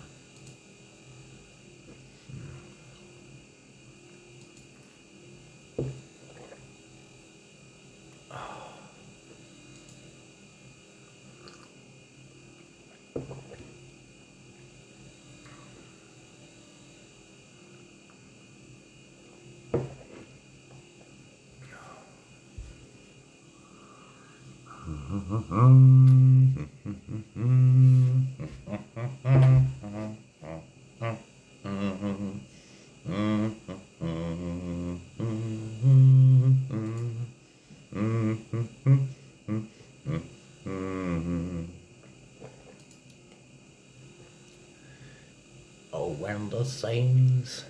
Oh, when the saints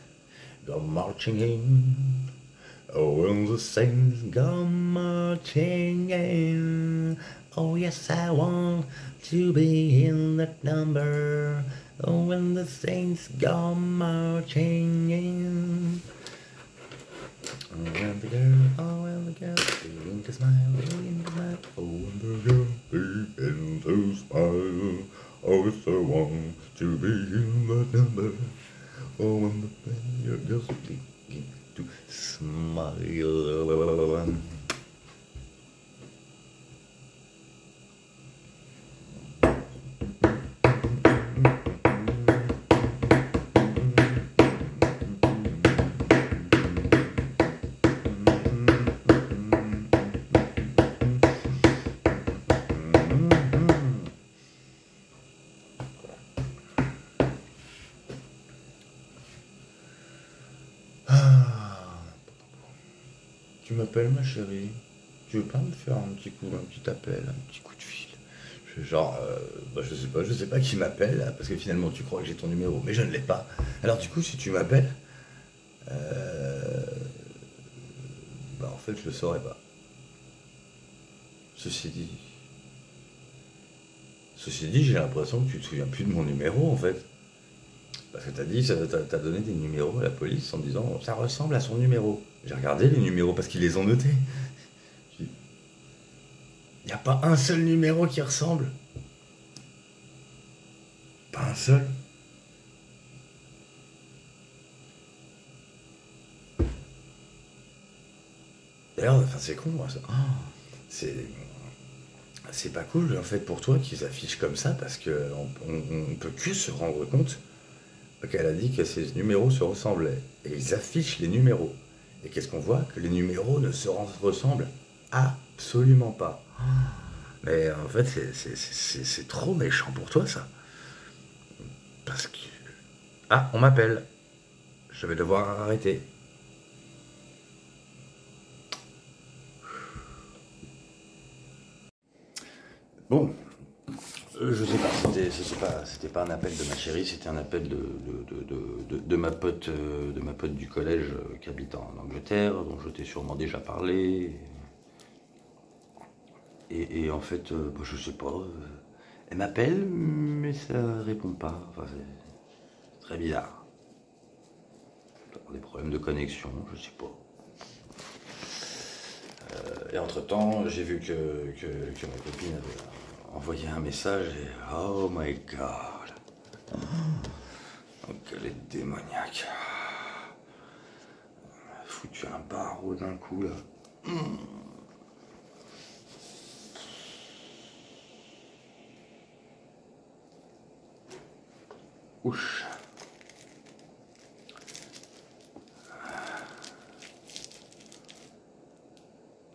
go marching in. Oh, when the saints go marching in. Oh, yes, I want to be in that number. Oh, when the saints go marching in. Oh, when the girl begin to smile, begin to smile. Oh, when the girl begin to smile. Oh, it's I want to be in that number. Oh, when the girl begin to smile. Tu m'appelles ma chérie? Tu veux pas me faire un petit coup, un petit appel, un petit coup de fil? Genre, bah, je sais pas qui m'appelle, là, parce que finalement tu crois que j'ai ton numéro, mais je ne l'ai pas. Alors du coup, si tu m'appelles, bah en fait je le saurais pas. Ceci dit, j'ai l'impression que tu te souviens plus de mon numéro en fait. Parce que t'as donné des numéros à la police en disant ça ressemble à son numéro. J'ai regardé les numéros parce qu'ils les ont notés. Il n'y a pas un seul numéro qui ressemble. Pas un seul. D'ailleurs, enfin, c'est con, moi, ça. C'est pas cool en fait pour toi qu'ils affichent comme ça parce que on peut que se rendre compte qu'elle a dit que ces numéros se ressemblaient. Et ils affichent les numéros. Et qu'est-ce qu'on voit? Que les numéros ne se ressemblent absolument pas. Mais en fait, c'est trop méchant pour toi, ça. Parce que... Ah, on m'appelle. Je vais devoir arrêter. Bon, Je sais pas, c'était pas un appel de ma chérie, c'était un appel de ma pote, du collège qui habite en Angleterre, dont je t'ai sûrement déjà parlé. Et en fait, bah, je sais pas, elle m'appelle, mais ça répond pas. Enfin, c'est très bizarre. Des problèmes de connexion, je sais pas. Et entre-temps, j'ai vu que ma copine avait envoyé un message et oh my god, donc elle est démoniaque. Foutu un barreau d'un coup là. Ouch.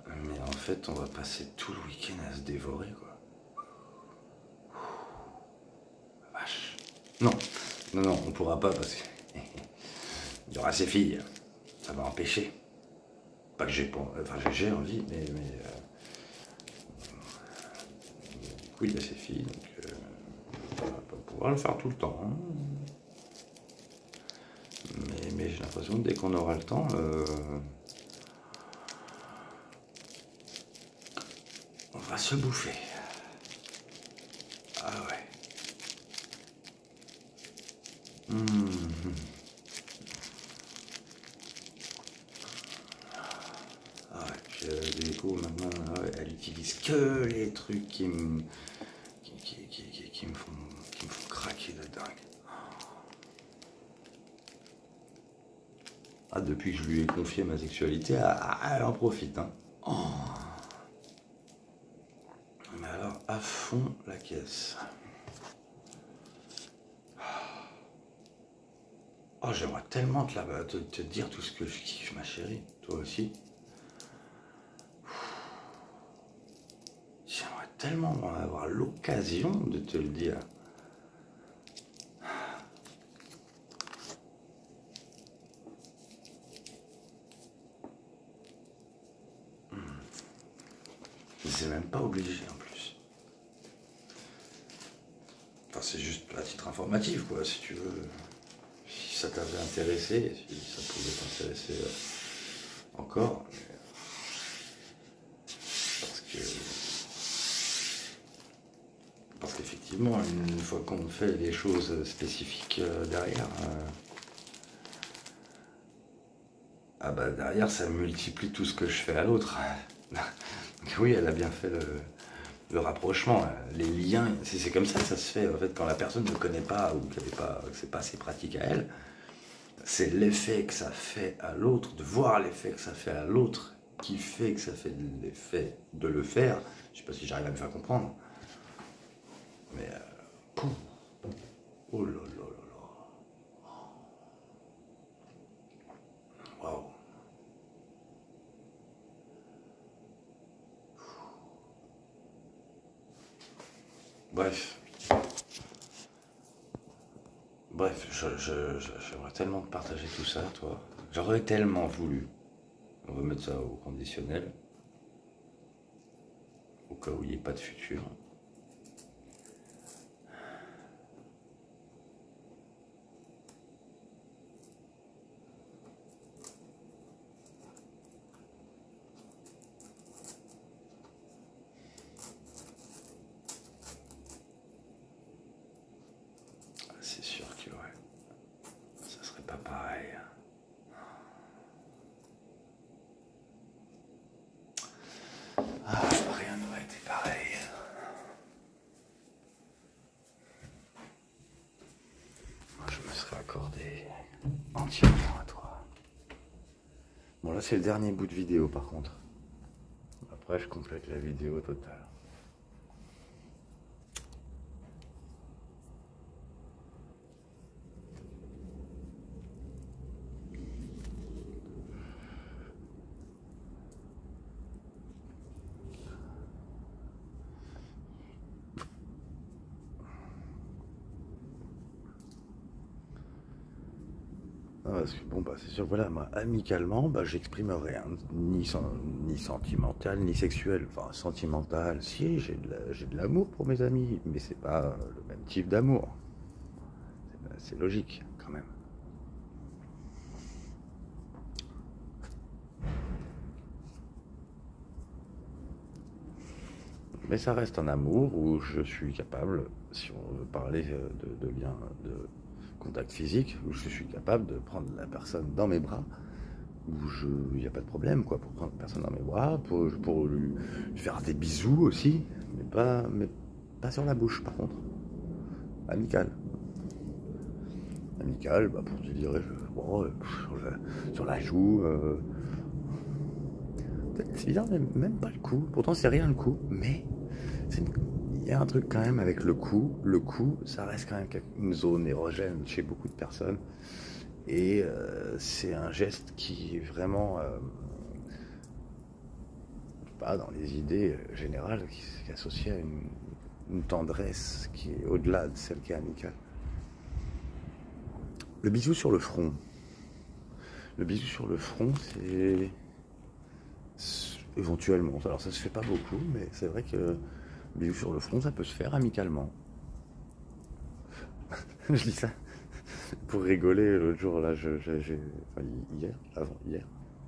Mais en fait, on va passer tout le week-end à se dévorer, quoi. Vache. Non, non, on pourra pas parce que il y aura ses filles. Ça va empêcher. Pas que j'ai pas, enfin j'ai envie, mais du coup il y a ses filles, donc on va pas pouvoir le faire tout le temps. Hein. Mais j'ai l'impression que dès qu'on aura le temps, on va se bouffer. Ah ouais. Ah ouais, puis du coup maintenant, elle utilise que les trucs qui me font craquer de dingue. Ah, depuis que je lui ai confié ma sexualité, elle en profite. Hein. Oh. Mais alors, à fond la caisse. Oh, j'aimerais tellement te dire tout ce que je kiffe, ma chérie. Toi aussi. J'aimerais tellement avoir l'occasion de te le dire. C'est même pas obligé en plus. Enfin, c'est juste à titre informatif, quoi, si tu veux. Si ça t'avait intéressé, si ça pouvait t'intéresser encore. Parce qu'effectivement, une fois qu'on fait les choses spécifiques derrière, ah bah derrière ça multiplie tout ce que je fais à l'autre. Donc oui, elle a bien fait le rapprochement, les liens, c'est comme ça que ça se fait. En fait, quand la personne ne connaît pas ou que c'est pas assez pratique à elle, c'est l'effet que ça fait à l'autre, de voir l'effet que ça fait à l'autre, qui fait que ça fait l'effet de le faire. Je sais pas si j'arrive à me faire comprendre. Mais oh là là là là. Waouh. Bref. Bref, j'aimerais tellement te partager tout ça, toi. J'aurais tellement voulu. On va mettre ça au conditionnel. Au cas où il n'y ait pas de futur. C'est sûr que ouais, ça serait pas pareil. Ah, rien n'aurait été pareil. Moi, je me serais accordé entièrement à toi. Bon, là, c'est le dernier bout de vidéo, par contre. Après, je complète la vidéo totale. Non, parce que bon, bah, c'est sûr, voilà, moi, amicalement, bah, j'exprime rien, ni sentimental, ni sexuel. Enfin, sentimental, si, j'ai de l'amour pour mes amis, mais c'est pas le même type d'amour. C'est logique, quand même. Mais ça reste un amour où je suis capable, si on veut parler de lien, de contact physique, où je suis capable de prendre la personne dans mes bras, il n'y a pas de problème, quoi, pour prendre la personne dans mes bras, pour lui faire des bisous aussi, mais pas sur la bouche, par contre. Amical. Amical, bah, pour te dire, bon, sur la joue, c'est bizarre, même pas le cou. Pourtant, c'est rien le cou, mais il y a un truc quand même avec le cou. Le cou, ça reste quand même une zone érogène chez beaucoup de personnes. Et c'est un geste qui est vraiment, pas dans les idées générales, qui est associé à une tendresse qui est au-delà de celle qui est amicale. Le bisou sur le front. Le bisou sur le front, c'est éventuellement. Alors ça se fait pas beaucoup, mais c'est vrai que le bisou sur le front, ça peut se faire amicalement. Je dis ça pour rigoler. L'autre jour, là, enfin,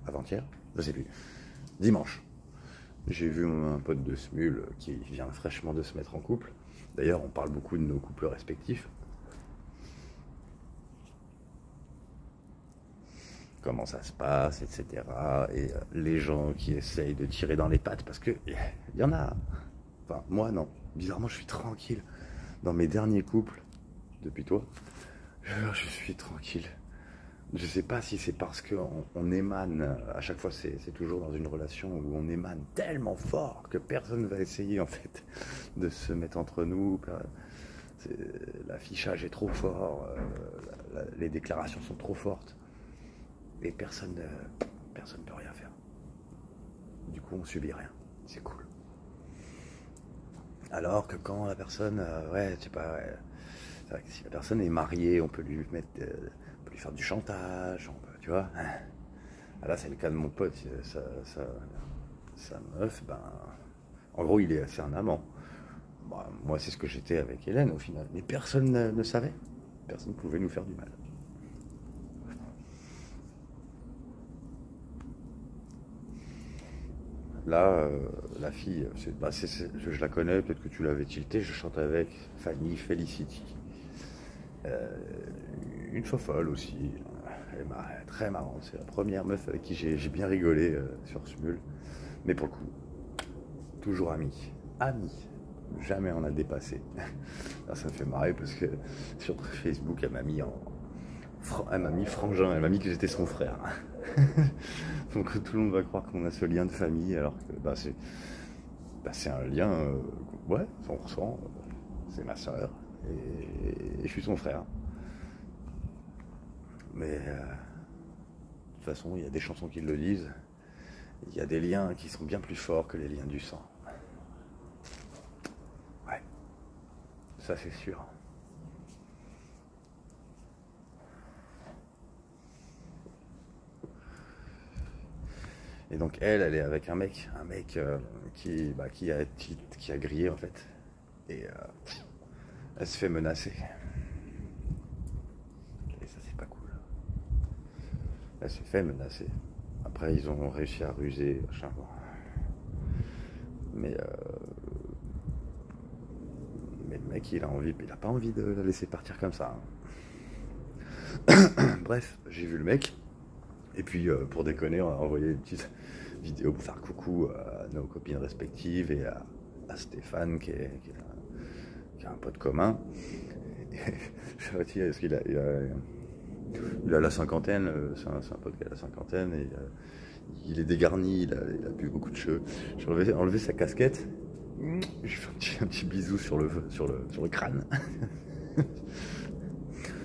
avant-hier, je sais plus. Dimanche, j'ai vu un pote de Smule qui vient fraîchement de se mettre en couple. D'ailleurs, on parle beaucoup de nos couples respectifs. Comment ça se passe, etc. Et les gens qui essayent de tirer dans les pattes, parce que il y en a. Enfin, moi, non. Bizarrement, je suis tranquille. Dans mes derniers couples, depuis toi, je suis tranquille. Je sais pas si c'est parce qu'on émane, à chaque fois c'est toujours dans une relation où on émane tellement fort que personne ne va essayer en fait de se mettre entre nous. L'affichage est trop fort, les déclarations sont trop fortes et personne ne peut rien faire. Du coup on subit rien, c'est cool. Alors que quand la personne, ouais, je sais pas, ouais, c'est vrai que si la personne est mariée, on peut lui mettre, on peut lui faire du chantage, tu vois. Ah, là, c'est le cas de mon pote, sa meuf, ben, en gros, c'est un amant. Bah, moi, c'est ce que j'étais avec Hélène au final, mais personne ne savait, personne ne pouvait nous faire du mal. Là, la fille, je la connais, peut-être que tu l'avais tilté, je chante avec Fanny Felicity. Une fofolle aussi, elle est très marrante, c'est la première meuf avec qui j'ai bien rigolé sur Smule. Mais pour le coup, toujours amis. Amis. Jamais on a dépassé. Alors, ça me fait marrer parce que sur Facebook, elle m'a mis frangin, elle m'a mis que j'étais son frère. Donc tout le monde va croire qu'on a ce lien de famille alors que c'est un lien, ouais, 100%, c'est ma soeur et je suis son frère. Mais de toute façon, il y a des chansons qui le disent. Il y a des liens qui sont bien plus forts que les liens du sang. Ouais, ça c'est sûr. Et donc elle est avec un mec qui a grillé en fait. Et elle se fait menacer. Et ça c'est pas cool. Elle se fait menacer. Après ils ont réussi à ruser, machin. Mais le mec il a pas envie de la laisser partir comme ça. Bref, j'ai vu le mec. Et puis pour déconner, on a envoyé une petite vidéo pour faire coucou à nos copines respectives et à Stéphane qui est un pote commun. Parce qu'il il a la cinquantaine, c'est un pote qui a la cinquantaine et il est dégarni, il a bu beaucoup de cheveux. J'ai enlevé sa casquette, j'ai fait un petit bisou sur le crâne.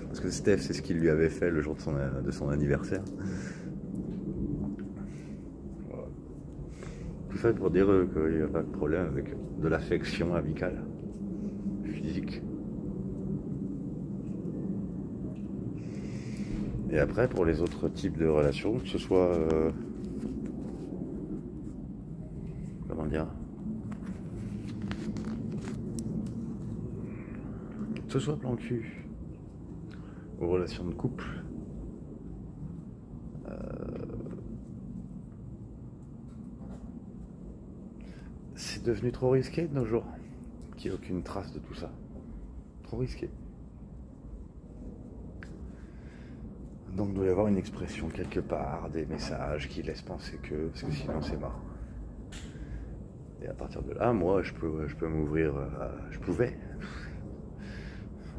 Parce que Steph, c'est ce qu'il lui avait fait le jour de son anniversaire. Voilà. Tout ça pour dire qu'il n'y a pas de problème avec de l'affection amicale, physique. Et après, pour les autres types de relations, que ce soit... comment dire, que ce soit plan cul ou relations de couple, c'est devenu trop risqué de nos jours qu'il n'y ait aucune trace de tout ça. Trop risqué. Donc il doit y avoir une expression quelque part, des messages qui laissent penser que, parce que sinon c'est mort. Et à partir de là, moi je peux m'ouvrir, je pouvais,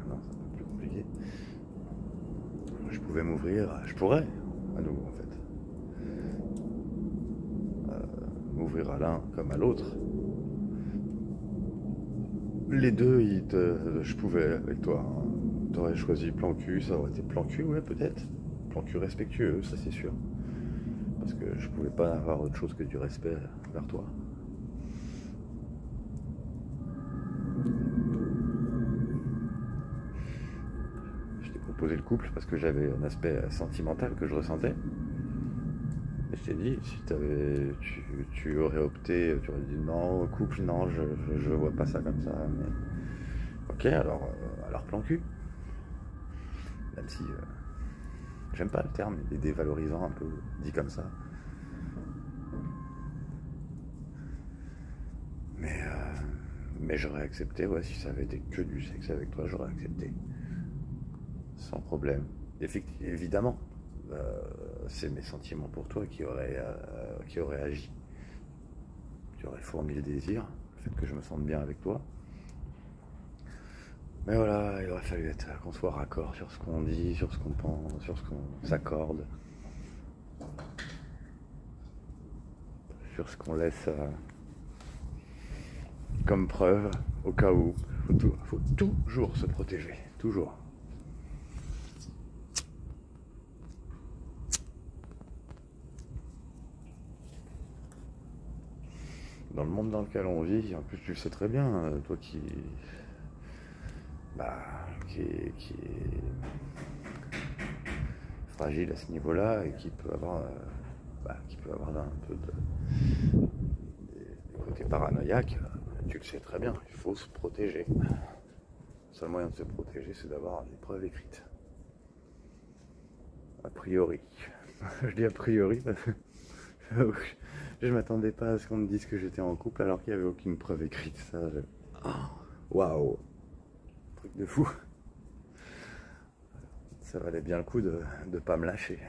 non c'est un peu plus compliqué, je pouvais m'ouvrir, je pourrais, à nouveau en fait, m'ouvrir à l'un comme à l'autre. Les deux, je pouvais avec toi, hein. T'aurais choisi plan cul, ça aurait été plan cul, ouais peut-être. Plan cul respectueux, ça c'est sûr. Parce que je pouvais pas avoir autre chose que du respect vers toi. Je t'ai proposé le couple parce que j'avais un aspect sentimental que je ressentais. Et je t'ai dit, si tu aurais opté, tu aurais dit non, couple, non, je vois pas ça comme ça. Mais... ok, alors plan cul. Même si j'aime pas le terme, il est dévalorisant un peu dit comme ça. Mais j'aurais accepté, ouais, si ça avait été que du sexe avec toi, j'aurais accepté. Sans problème. Évidemment, c'est mes sentiments pour toi qui auraient agi. Qui auraient fourni le désir, le fait que je me sente bien avec toi. Mais voilà, il aurait fallu qu'on soit raccord sur ce qu'on dit, sur ce qu'on pense, sur ce qu'on s'accorde, sur ce qu'on laisse comme preuve, au cas où. Faut toujours se protéger, toujours. Dans le monde dans lequel on vit, en plus tu le sais très bien, toi qui est fragile à ce niveau-là et qui peut avoir un peu des côtés paranoïaques, tu le sais très bien, il faut se protéger. Le seul moyen de se protéger, c'est d'avoir des preuves écrites. A priori. Je dis a priori parce que je m'attendais pas à ce qu'on me dise que j'étais en couple alors qu'il n'y avait aucune preuve écrite. Ça, waouh, truc de fou. Ça valait bien le coup de ne pas me lâcher.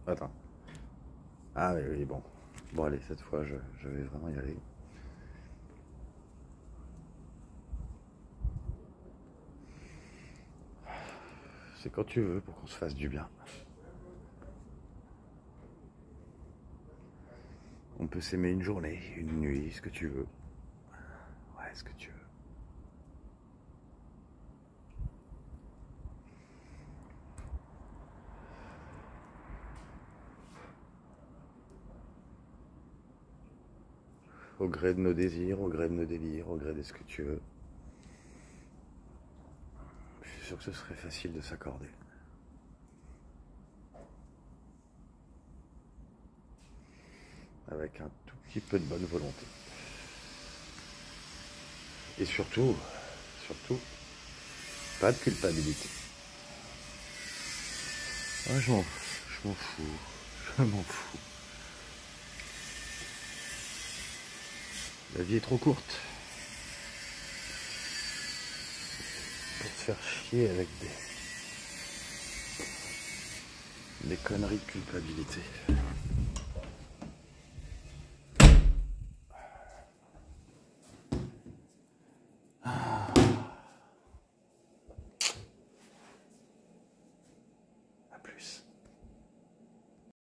Attends. Ah oui, bon. Bon allez, cette fois je vais vraiment y aller. C'est quand tu veux pour qu'on se fasse du bien. On peut s'aimer une journée, une nuit, ce que tu veux. Ouais, ce que tu veux. Au gré de nos désirs, au gré de nos délires, au gré de ce que tu veux. Je suis sûr que ce serait facile de s'accorder. Avec un tout petit peu de bonne volonté. Et surtout, pas de culpabilité. Ah, je m'en fous. La vie est trop courte pour se faire chier avec des conneries de culpabilité.